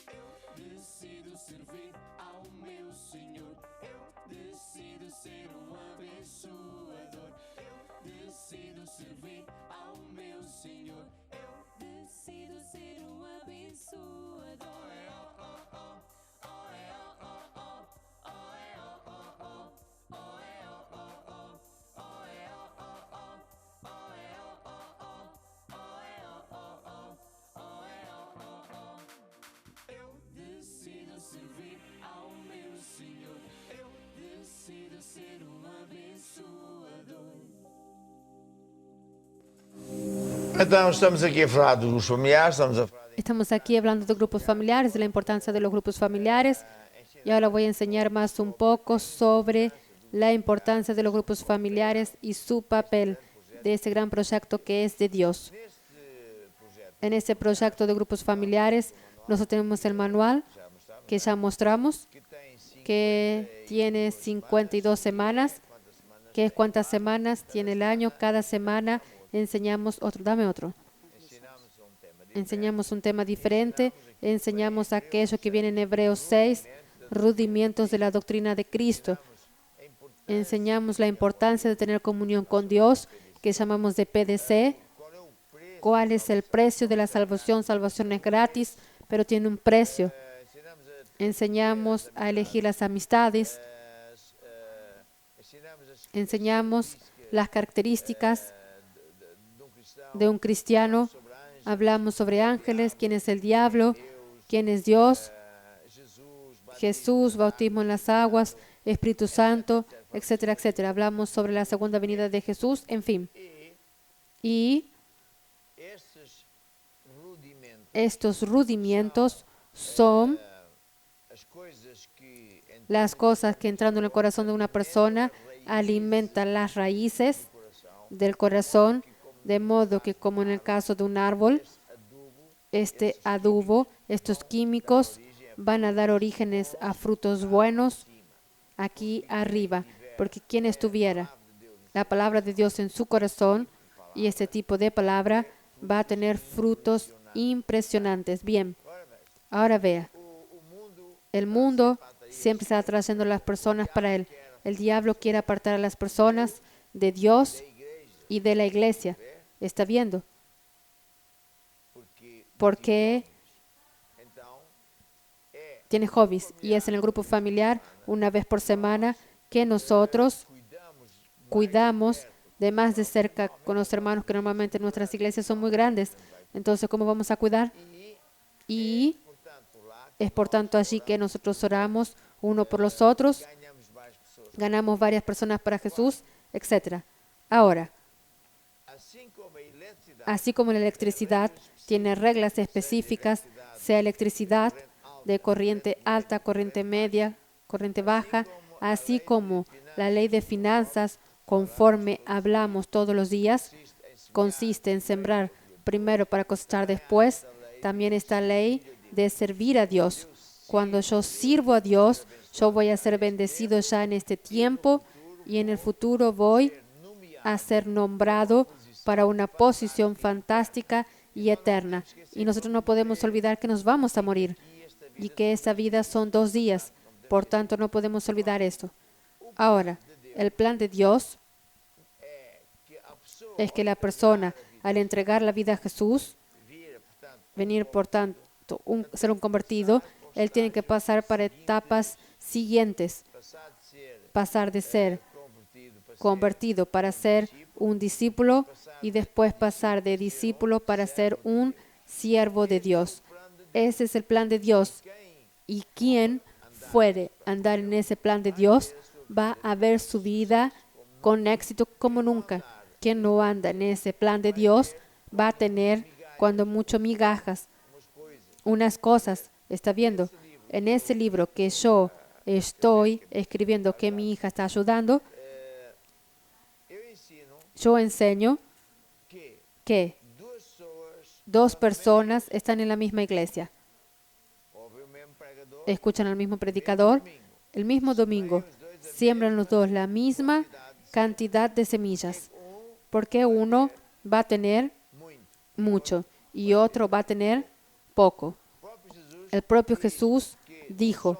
Eu decido servir ao meu Senhor. Eu decido ser um abençoador. Eu decido servir ao meu Senhor. Eu Decido ser um abençoador. Eu decido servir ao meu Senhor. Eu decido ser um abençoador. Então, estamos aqui a falar dos grupos familiares, estamos a falar Estamos aquí hablando de grupos familiares, de la importancia de los grupos familiares. Y ahora voy a enseñar más un poco sobre la importancia de los grupos familiares y su papel de este gran proyecto que es de Dios. En este proyecto de grupos familiares, nosotros tenemos el manual que ya mostramos, que tiene 52 semanas, que es cuántas semanas tiene el año. Cada semana enseñamos otro. Dame otro. Enseñamos un tema diferente, enseñamos aquello que viene en Hebreos 6, rudimentos de la doctrina de Cristo. Enseñamos la importancia de tener comunión con Dios, que llamamos de PDC. ¿Cuál es el precio de la salvación? Salvación es gratis, pero tiene un precio. Enseñamos a elegir las amistades. Enseñamos las características de un cristiano. Hablamos sobre ángeles, quién es el diablo, quién es Dios, Jesús, bautismo en las aguas, Espíritu Santo, etcétera, etcétera. Hablamos sobre la segunda venida de Jesús, en fin. Y estos rudimentos son las cosas que entrando en el corazón de una persona alimentan las raíces del corazón, de modo que como en el caso de un árbol, este adubo, estos químicos van a dar orígenes a frutos buenos aquí arriba, porque quien estuviera la palabra de Dios en su corazón y este tipo de palabra va a tener frutos impresionantes. Bien, ahora vea, el mundo siempre está atrayendo a las personas para él. El diablo quiere apartar a las personas de Dios y de la iglesia. ¿Está viendo? Porque tiene hobbies y es en el grupo familiar una vez por semana que nosotros cuidamos de más de cerca con los hermanos, que normalmente nuestras iglesias son muy grandes. Entonces, ¿cómo vamos a cuidar? Y es por tanto allí que nosotros oramos uno por los otros, ganamos varias personas para Jesús, etc. Ahora, así como la electricidad tiene reglas específicas, sea electricidad de corriente alta, corriente media, corriente baja, así como la ley de finanzas, conforme hablamos todos los días, consiste en sembrar primero para cosechar después. También esta ley de servir a Dios. Cuando yo sirvo a Dios, yo voy a ser bendecido ya en este tiempo y en el futuro voy a ser nombrado para una posición fantástica y eterna. Y nosotros no podemos olvidar que nos vamos a morir y que esta vida son 2 días. Por tanto, no podemos olvidar esto. Ahora, el plan de Dios es que la persona, al entregar la vida a Jesús, venir, por tanto, ser un convertido, él tiene que pasar para etapas siguientes. Pasar de ser convertido para ser un discípulo y después pasar de discípulo para ser un siervo de Dios. Ese es el plan de Dios. Y quien puede andar en ese plan de Dios va a ver su vida con éxito como nunca. Quien no anda en ese plan de Dios va a tener, cuando mucho, migajas, unas cosas. ¿Está viendo? En ese libro que yo estoy escribiendo, que mi hija está ayudando, yo enseño que 2 personas están en la misma iglesia, ouvem o mesmo pregador, escuchan al mismo predicador, el mismo domingo, siembran los dos la misma cantidad de semillas, porque uno va a tener muito. mucho y otro va a tener poco. O próprio Jesus El propio Jesús dijo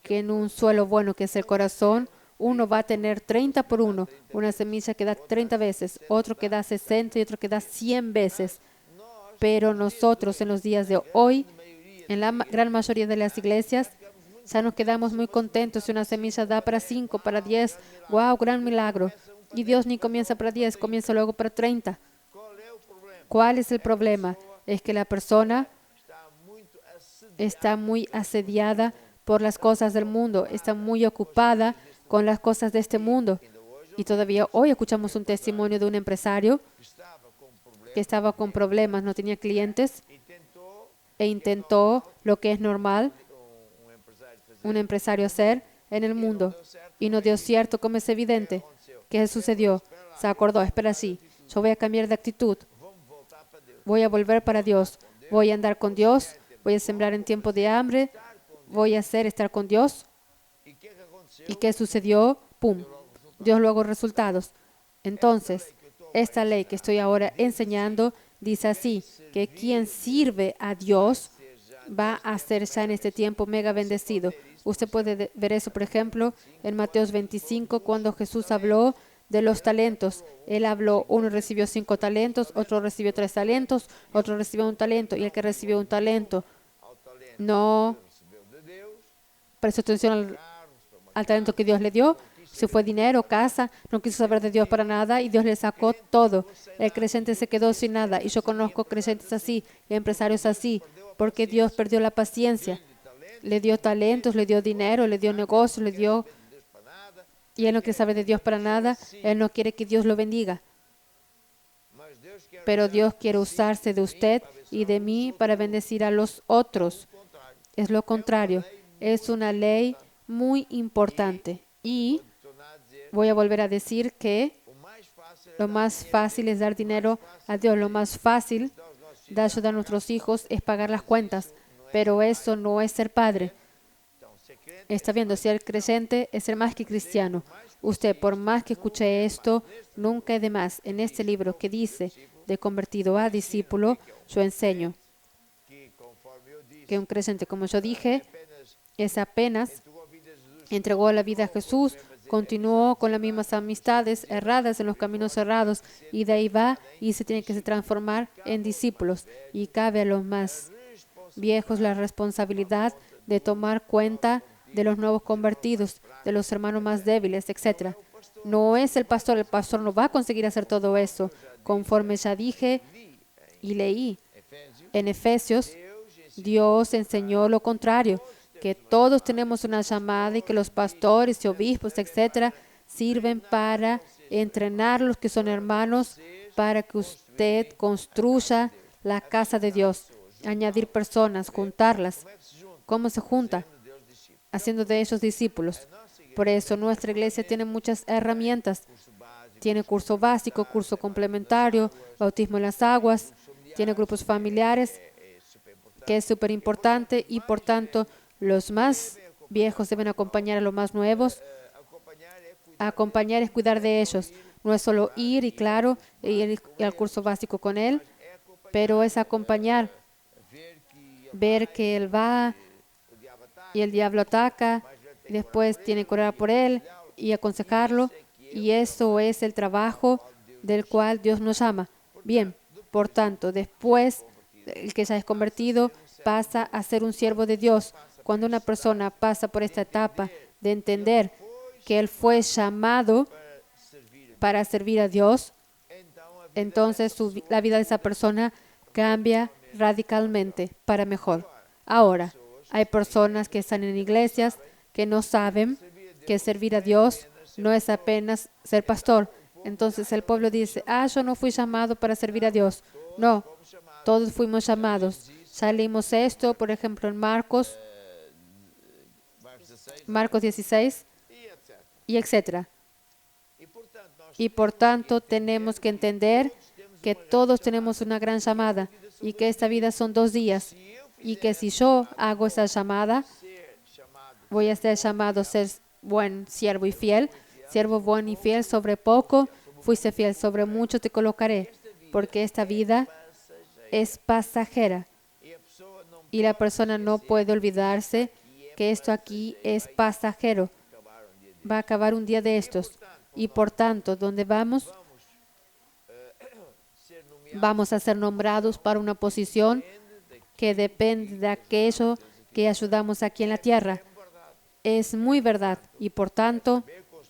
que en un suelo bueno que es el corazón, uno va a tener 30 por 1, una semilla que da 30 veces, otro que da 60 y otro que da 100 veces. Pero nosotros en los días de hoy, en la gran mayoría de las iglesias, ya nos quedamos muy contentos si una semilla da para 5, para 10. ¡Wow! Gran milagro. Y Dios ni comienza para 10, comienza luego para 30. qual é o problema? ¿Cuál es el problema? Es que la persona Está muito assediado está muy asediada por las cosas del mundo, está muy ocupada con las cosas de este mundo. Y todavía hoy escuchamos un testimonio de un empresario que estava com problemas que estaba con problemas, no tenía clientes e tentou e intentó lo que es normal empresário fazer. un empresario hacer en el mundo y no dio cierto como es evidente. ¿Qué sucedió? Se acordó, espera así, yo voy a cambiar de actitud, Vamos voltar para Deus. voy a volver para Dios, voy a andar con Dios, voy a sembrar en tiempo de hambre, voy a hacer estar con Dios. E o que aconteceu? ¿Y qué sucedió? ¡Pum! Dios luego resultados. Entonces, esta ley que estoy ahora enseñando dice así, que quien sirve a Dios va a ser ya en este tiempo mega bendecido. Usted puede ver eso, por ejemplo, en Mateo 25, cuando Jesús habló de los talentos. Él habló, uno recibió 5 talentos, otro recibió 3 talentos, otro recibió 1 talento, y el que recibió 1 talento Ao talento no recebeu de Deus, prestó atención al talento que Dios le dio. Se fue dinero, casa, no quiso saber de Dios para nada y Dios le sacó todo. El creyente se quedó sin nada y yo conozco creyentes así, empresarios así, porque Dios perdió la paciencia. Le dio talentos, le dio dinero, le dio negocios, le dio... Deus para nada, Y él no quiere saber de Dios para nada, él no quiere que Dios lo bendiga. mas Deus quer Pero Dios quiere usarse de usted y de mí para bendecir a los otros. o contrário. Es lo contrario, es una ley muy importante. Y Tornar a dizer, voy a volver a decir que o mais fácil é lo más fácil es dar dinero a Dios, lo más fácil de ayudar a nuestros hijos es pagar las cuentas, pero eso no es ser padre. então ser crente. Está viendo, ser creyente es ser más que cristiano. Usted, por más que escuche esto, nunca es de más. En este libro que dice, de convertido a discípulo, yo enseño Que conforme eu disse, que un creyente, como yo dije, apenas es apenas entregou a vida a Jesus, entregó la vida a Jesús, continuó con las mismas amistades erradas en los caminos cerrados y de ahí va y se tiene que transformar en discípulos. Y cabe a los más viejos la responsabilidad de tomar cuenta de los nuevos convertidos, de los hermanos más débiles, etc. No es el pastor no va a conseguir hacer todo eso. Conforme ya dije y leí Efésios, en Efesios, Dios enseñó lo contrario, que todos tenemos una llamada y que los pastores y obispos, etcétera, sirven para entrenar a los que son hermanos para que usted construya la casa de Dios, añadir personas, juntarlas. ¿Cómo se junta? Haciendo de ellos discípulos. Por eso nuestra iglesia tiene muchas herramientas. Tiene curso básico, curso complementario, bautismo en las aguas, tiene grupos familiares, que es súper importante y por tanto los más viejos deben acompañar a los más nuevos. Acompañar es cuidar de ellos. No es solo ir y claro, ir al curso básico con él, pero es acompañar, ver que él va y el diablo ataca, y después tiene que orar por él y aconsejarlo, y eso es el trabajo del cual Dios nos llama. Bien, por tanto, después el que ya es convertido pasa a ser un siervo de Dios. Cuando una persona pasa por esta etapa de entender que él fue llamado para servir a Dios, entonces la vida de esa persona cambia radicalmente para mejor. Ahora, hay personas que están en iglesias que no saben que servir a Dios no es apenas ser pastor. Entonces el pueblo dice, yo no fui llamado para servir a Dios. No, todos fuimos llamados. Ya leímos esto, por ejemplo, en Marcos 16 y etcétera. Y por tanto tenemos que entender que todos tenemos una gran llamada. y que esta vida son 2 días y que si yo hago esa llamada, voy a ser llamado a ser buen siervo y fiel. Siervo buen y fiel, sobre poco fuiste fiel, sobre mucho te colocaré, porque esta vida es pasajera y la persona no puede olvidarse que esto aquí es pasajero. Va a acabar un día de estos y por tanto, donde vamos a ser nombrados para una posición que depende de aquello que ayudamos aquí en la tierra. Es muy verdad y por tanto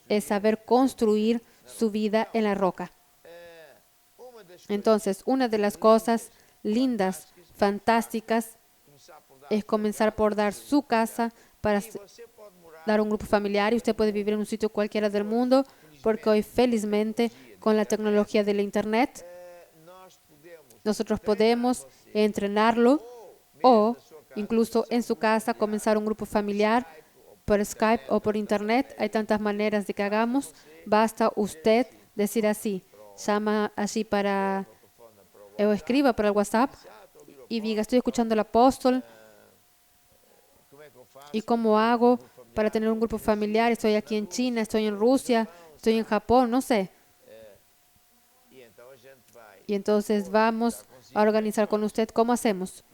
es saber construir su vida en la roca. Entonces, una de las cosas lindas, fantásticas, es comenzar por dar su casa para dar un grupo familiar, y usted puede vivir en un sitio cualquiera del mundo, porque hoy felizmente con la tecnología del internet nosotros podemos entrenarlo o incluso en su casa comenzar un grupo familiar por Skype o por internet. Hay tantas maneras de que hagamos. Basta usted decir así, llama allí para o escriba para el WhatsApp y diga: estoy escuchando al apóstol y cómo hago para tener un grupo familiar. Estoy aquí en China, estoy en Rusia, estoy en Japón, no sé. Y entonces vamos a organizar con usted cómo hacemos.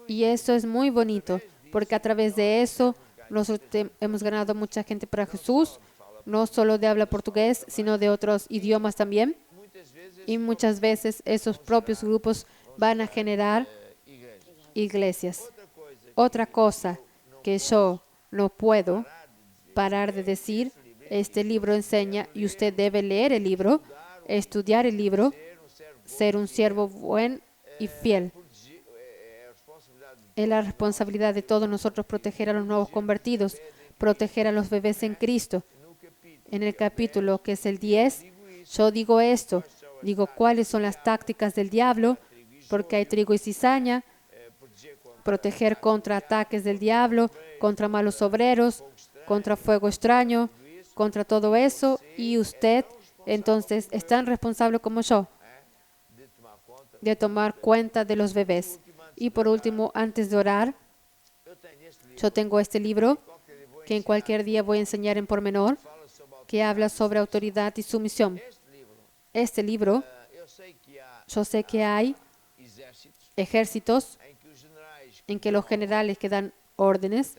Y eso es muy bonito, porque a través de eso nosotros hemos ganado mucha gente para Jesús, no solo de habla portugués, sino de otros idiomas también. Y muchas veces esos propios grupos van a generar iglesias. Otra cosa que yo no puedo parar de decir, este libro enseña y usted debe leer el libro, estudiar el libro, ser un siervo buen y fiel. Es la responsabilidad de todos nosotros proteger a los nuevos convertidos, proteger a los bebés en Cristo. En el capítulo que es el 10, yo digo esto, digo cuáles son las tácticas del diablo, porque hay trigo y cizaña, proteger contra ataques del diablo, contra malos obreros, contra fuego extraño, contra todo eso, y usted entonces es tan responsable como yo de tomar cuenta de los bebés. Y por último, antes de orar, yo tengo este libro que en cualquier día voy a enseñar en pormenor, que habla sobre autoridad y sumisión. Este libro, yo sé que hay ejércitos en que los generales que dan órdenes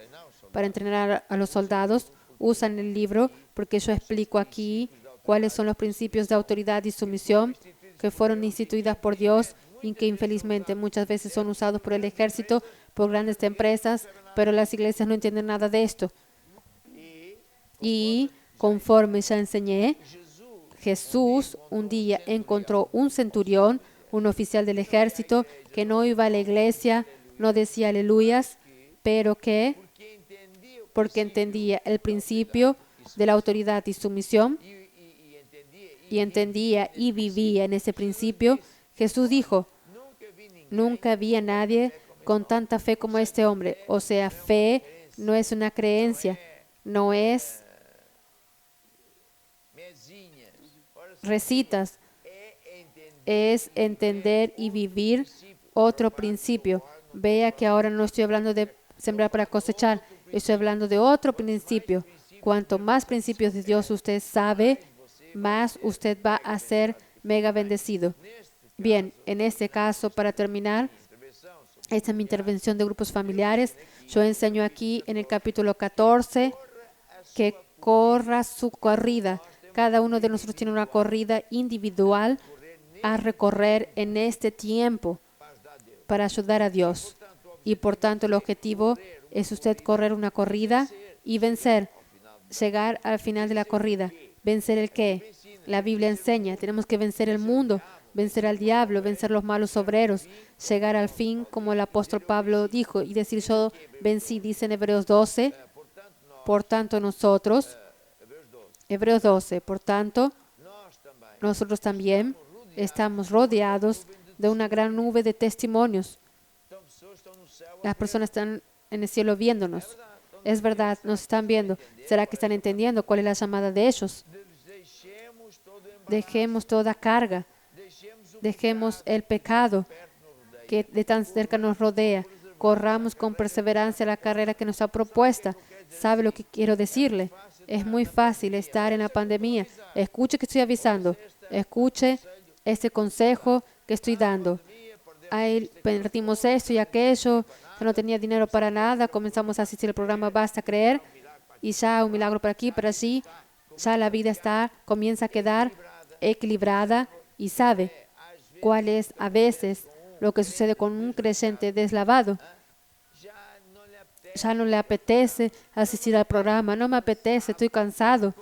para entrenar a los soldados usan el libro, porque yo explico aquí cuáles son los principios de autoridad y sumisión que fueron instituidas por Dios y que infelizmente muchas veces son usados por el ejército, por grandes empresas, pero las iglesias no entienden nada de esto. Y conforme ya enseñé, Jesús un día encontró un centurión, un oficial del ejército, que no iba a la iglesia, no decía aleluyas, pero que, porque entendía el principio de la autoridad y sumisión, y entendía y vivía en ese principio, Jesús dijo: nunca vi a nadie con tanta fe como este hombre. O sea, fe no es una creencia, no es recitas, es entender y vivir otro principio. Vea que ahora no estoy hablando de sembrar para cosechar, estoy hablando de otro principio. Cuanto más principios de Dios usted sabe, más usted va a ser mega bendecido. Bien, en este caso, para terminar, esta es mi intervención de grupos familiares. Yo enseño aquí en el capítulo 14 que corra su corrida. Cada uno de nosotros tiene una corrida individual a recorrer en este tiempo para ayudar a Dios. Y por tanto el objetivo es usted correr una corrida y vencer, llegar al final de la corrida. ¿Vencer el qué? La Biblia enseña, tenemos que vencer el mundo, vencer al diablo, vencer los malos obreros, llegar al fin, como el apóstol Pablo dijo, y decir: yo vencí, dice en Hebreos 12. Por tanto nosotros, Hebreos 12, por tanto, nosotros también estamos rodeados de una gran nube de testimonios. Las personas están en el cielo viéndonos. Es verdad, nos están viendo. ¿Será que están entendiendo cuál es la llamada de ellos? Dejemos toda carga. Dejemos el pecado que de tan cerca nos rodea. Corramos con perseverancia la carrera que nos ha propuesta. ¿Sabe lo que quiero decirle? Es muy fácil estar en la pandemia. Escuche que estoy avisando. Escuche este consejo que estoy dando. Ahí perdimos esto y aquello. Yo no tenía dinero para nada. Comenzamos a asistir al programa Basta Creer. Y ya un milagro por aquí, por allí. Ya la vida comienza a quedar equilibrada. Y sabe cuál es a veces lo que sucede con un creyente deslavado. Ya no le apetece asistir al programa. No me apetece, estoy cansado.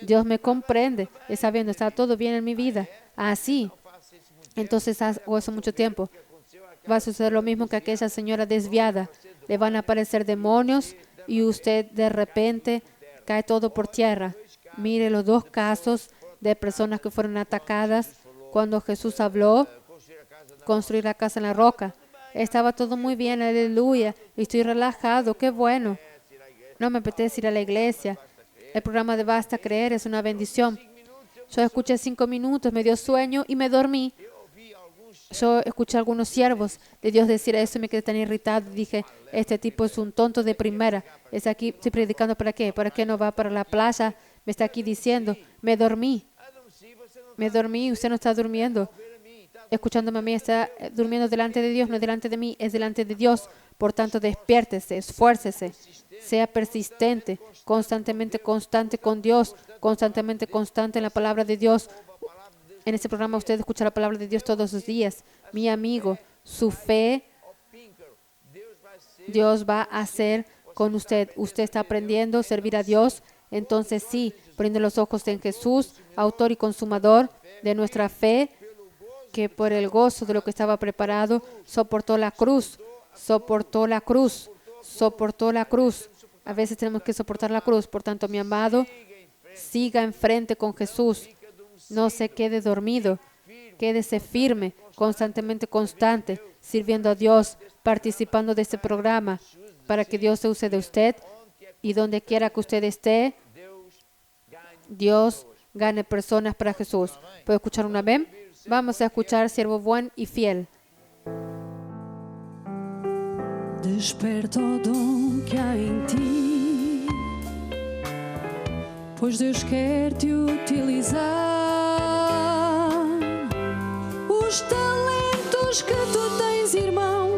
Dios me comprende. Está viendo, está todo bien en mi vida. Así. Entonces hago eso mucho tiempo. Va a suceder lo mismo que aquella señora desviada. Le van a aparecer demonios y usted de repente cae todo por tierra. Mire los 2 casos de personas que fueron atacadas cuando Jesús habló construir la casa en la roca. Estaba todo muy bien, aleluya. Y estoy relajado, qué bueno. No me apetece ir a la iglesia. El programa de Basta Creer es una bendición. Yo escuché 5 minutos, me dio sueño y me dormí. Yo escuché a algunos siervos de Dios decir eso y me quedé tan irritado. Dije, este tipo es un tonto de primera. Es aquí, estoy predicando ¿para qué? ¿Para qué no va para la playa? Me está aquí diciendo, me dormí. Me dormí, usted no está durmiendo. Escuchándome a mí, está durmiendo delante de Dios, no delante de mí, es delante de Dios. Por tanto, despiértese, esfuércese, sea persistente, constantemente constante con Dios, constantemente constante en la palabra de Dios. En este programa usted escucha la palabra de Dios todos los días. Mi amigo, su fe, Dios va a hacer con usted. Usted está aprendiendo a servir a Dios. Entonces sí, poniendo los ojos en Jesús, autor y consumador de nuestra fe, que por el gozo de lo que estaba preparado, soportó la cruz, soportó la cruz, soportó la cruz. A veces tenemos que soportar la cruz. Por tanto, mi amado, siga enfrente con Jesús. No se quede dormido. Quédese firme, constantemente constante, sirviendo a Dios, participando de este programa, para que Dios se use de usted y donde quiera que usted esté, Dios gane personas para Jesús. ¿Puedo escuchar un amén? Vamos a escuchar Siervo Buen y Fiel. Desperta o dom que há em ti, pois Deus quer te utilizar. Os talentos que tu tens, irmão,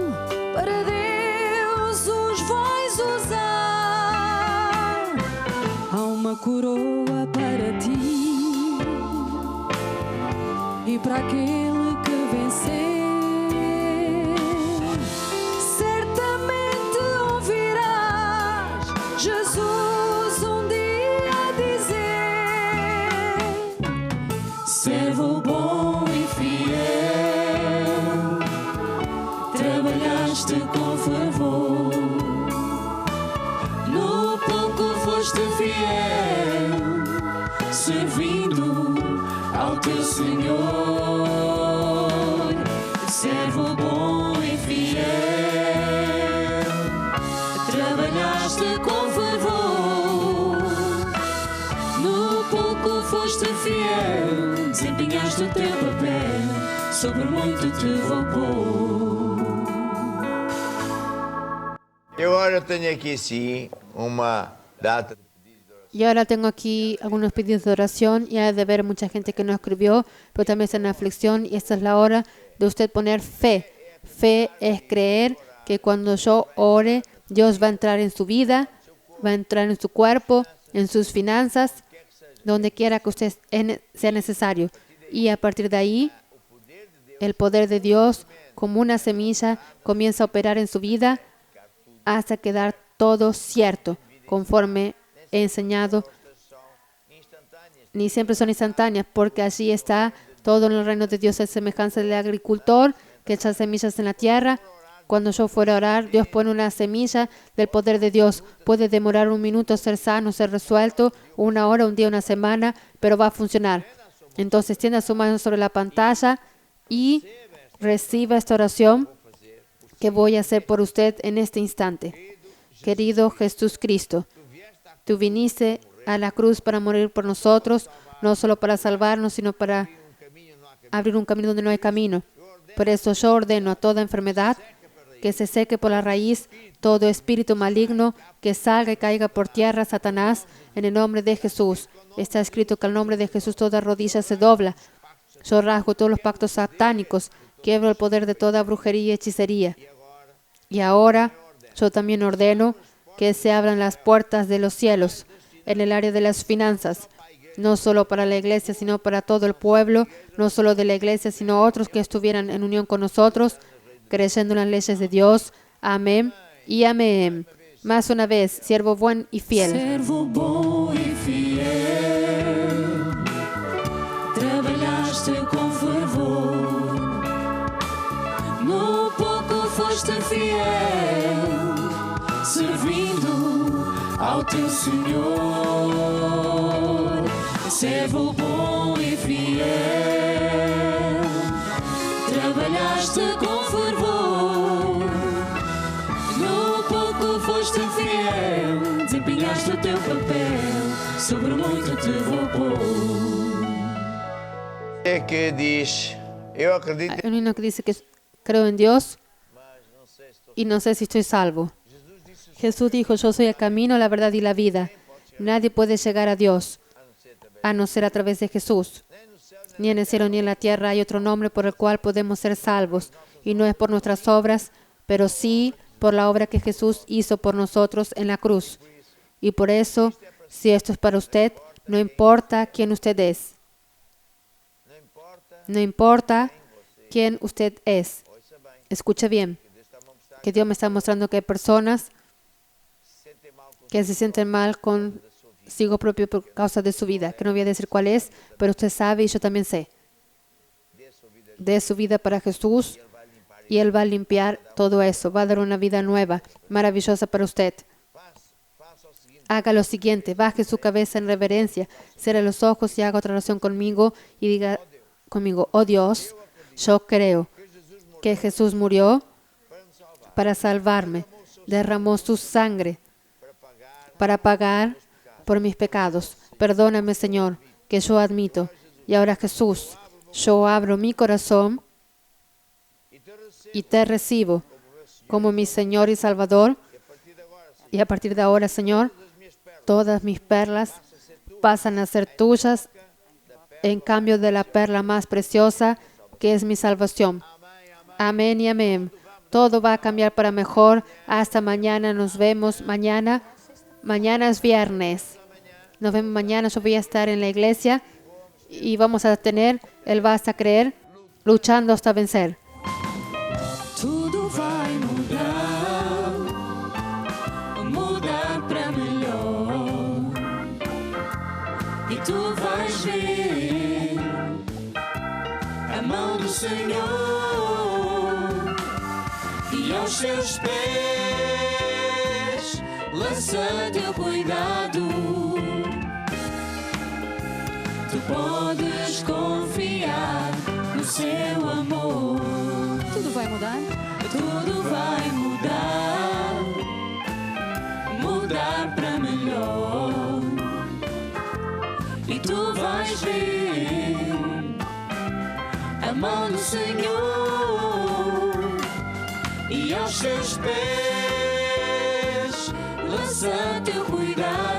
para Deus os vais usar. Há uma coroa para ti e para aquele que vencer. Jesus um dia dizer: servo bom e fiel, trabalhaste com fervor, no pouco foste fiel, servindo ao teu Senhor. Servo bom e fiel, trabalhaste com fervor, no pouco foste fiel, desempenhaste o teu papel, sobre muito te vou pôr. Eu agora tenho aqui sim uma data. Y ahora tengo aquí algunos pedidos de oración y hay de ver mucha gente que no escribió, pero también está en aflicción y esta es la hora de usted poner fe. Fe es creer que cuando yo ore, Dios va a entrar en su vida, va a entrar en su cuerpo, en sus finanzas, donde quiera que usted sea necesario. Y a partir de ahí, el poder de Dios, como una semilla, comienza a operar en su vida hasta quedar todo cierto, conforme he enseñado. Ni siempre son instantáneas, porque allí está todo en el reino de Dios, es semejanza del agricultor que echa semillas en la tierra. Cuando yo fuera a orar, Dios pone una semilla del poder de Dios. Puede demorar un minuto ser sano, ser resuelto, 1 hora, un día, una semana, pero va a funcionar. Entonces, tienda su mano sobre la pantalla y reciba esta oración que voy a hacer por usted en este instante. Querido Jesús Cristo, tú viniste a la cruz para morir por nosotros, no solo para salvarnos, sino para abrir un camino donde no hay camino. Por eso yo ordeno a toda enfermedad que se seque por la raíz, todo espíritu maligno que salga y caiga por tierra, Satanás, en el nombre de Jesús. Está escrito que al nombre de Jesús toda rodilla se dobla. Yo rasgo todos los pactos satánicos, quiebro el poder de toda brujería y hechicería. Y ahora yo también ordeno que se abran las puertas de los cielos en el área de las finanzas, no solo para la iglesia, sino para todo el pueblo, no solo de la iglesia, sino otros que estuvieran en unión con nosotros, creyendo en las leyes de Dios. Amén y amén. Más una vez, siervo buen y fiel. Servo bom e fiel, trabalhaste com fervor, no pouco foste fiel, servindo ao teu Senhor. Servo bom e fiel, trabalhaste com fervor, no pouco foste fiel, desempenhaste o teu papel, sobre muito te vou pôr. É que diz, eu acredito Hay un himno que dice que creo en Dios y no sé si estoy salvo. Jesús dijo, yo soy el camino, la verdad y la vida. Nadie puede llegar a Dios a no ser a través de Jesús. Ni en el cielo ni en la tierra hay otro nombre por el cual podemos ser salvos. Y no es por nuestras obras, pero sí por la obra que Jesús hizo por nosotros en la cruz. Y por eso, si esto es para usted, no importa quién usted es. No importa quién usted es. Escuche bien, que Dios me está mostrando que hay personas que se sienten mal consigo propio por causa de su vida, que no voy a decir cuál es, pero usted sabe y yo también sé. De su vida para Jesús y Él va a limpiar todo eso, va a dar una vida nueva, maravillosa para usted. Haga lo siguiente, baje su cabeza en reverencia, cierre los ojos y haga otra oración conmigo y diga conmigo, oh Dios, yo creo que Jesús murió para salvarme, derramó su sangre para pagar por mis pecados. Perdóname, Señor, que yo admito. Y ahora, Jesús, yo abro mi corazón y te recibo como mi Señor y Salvador. Y a partir de ahora, Señor, todas mis perlas pasan a ser tuyas en cambio de la perla más preciosa que es mi salvación. Amén y amén. Todo va a cambiar para mejor. Hasta mañana. Nos vemos mañana. Mañana es viernes. Nos vemos mañana. Yo voy a estar en la iglesia y vamos a tener el basta creer, luchando hasta vencer. Tudo vai mudar, mudar para melhor. E tu vais ver a mão do Senhor e aos seus pés lança teu cuidado. Tu podes confiar no seu amor. Tudo vai mudar? Tudo vai mudar, mudar para melhor. E tu vais ver a mão do Senhor e aos seus pés lança teu cuidado.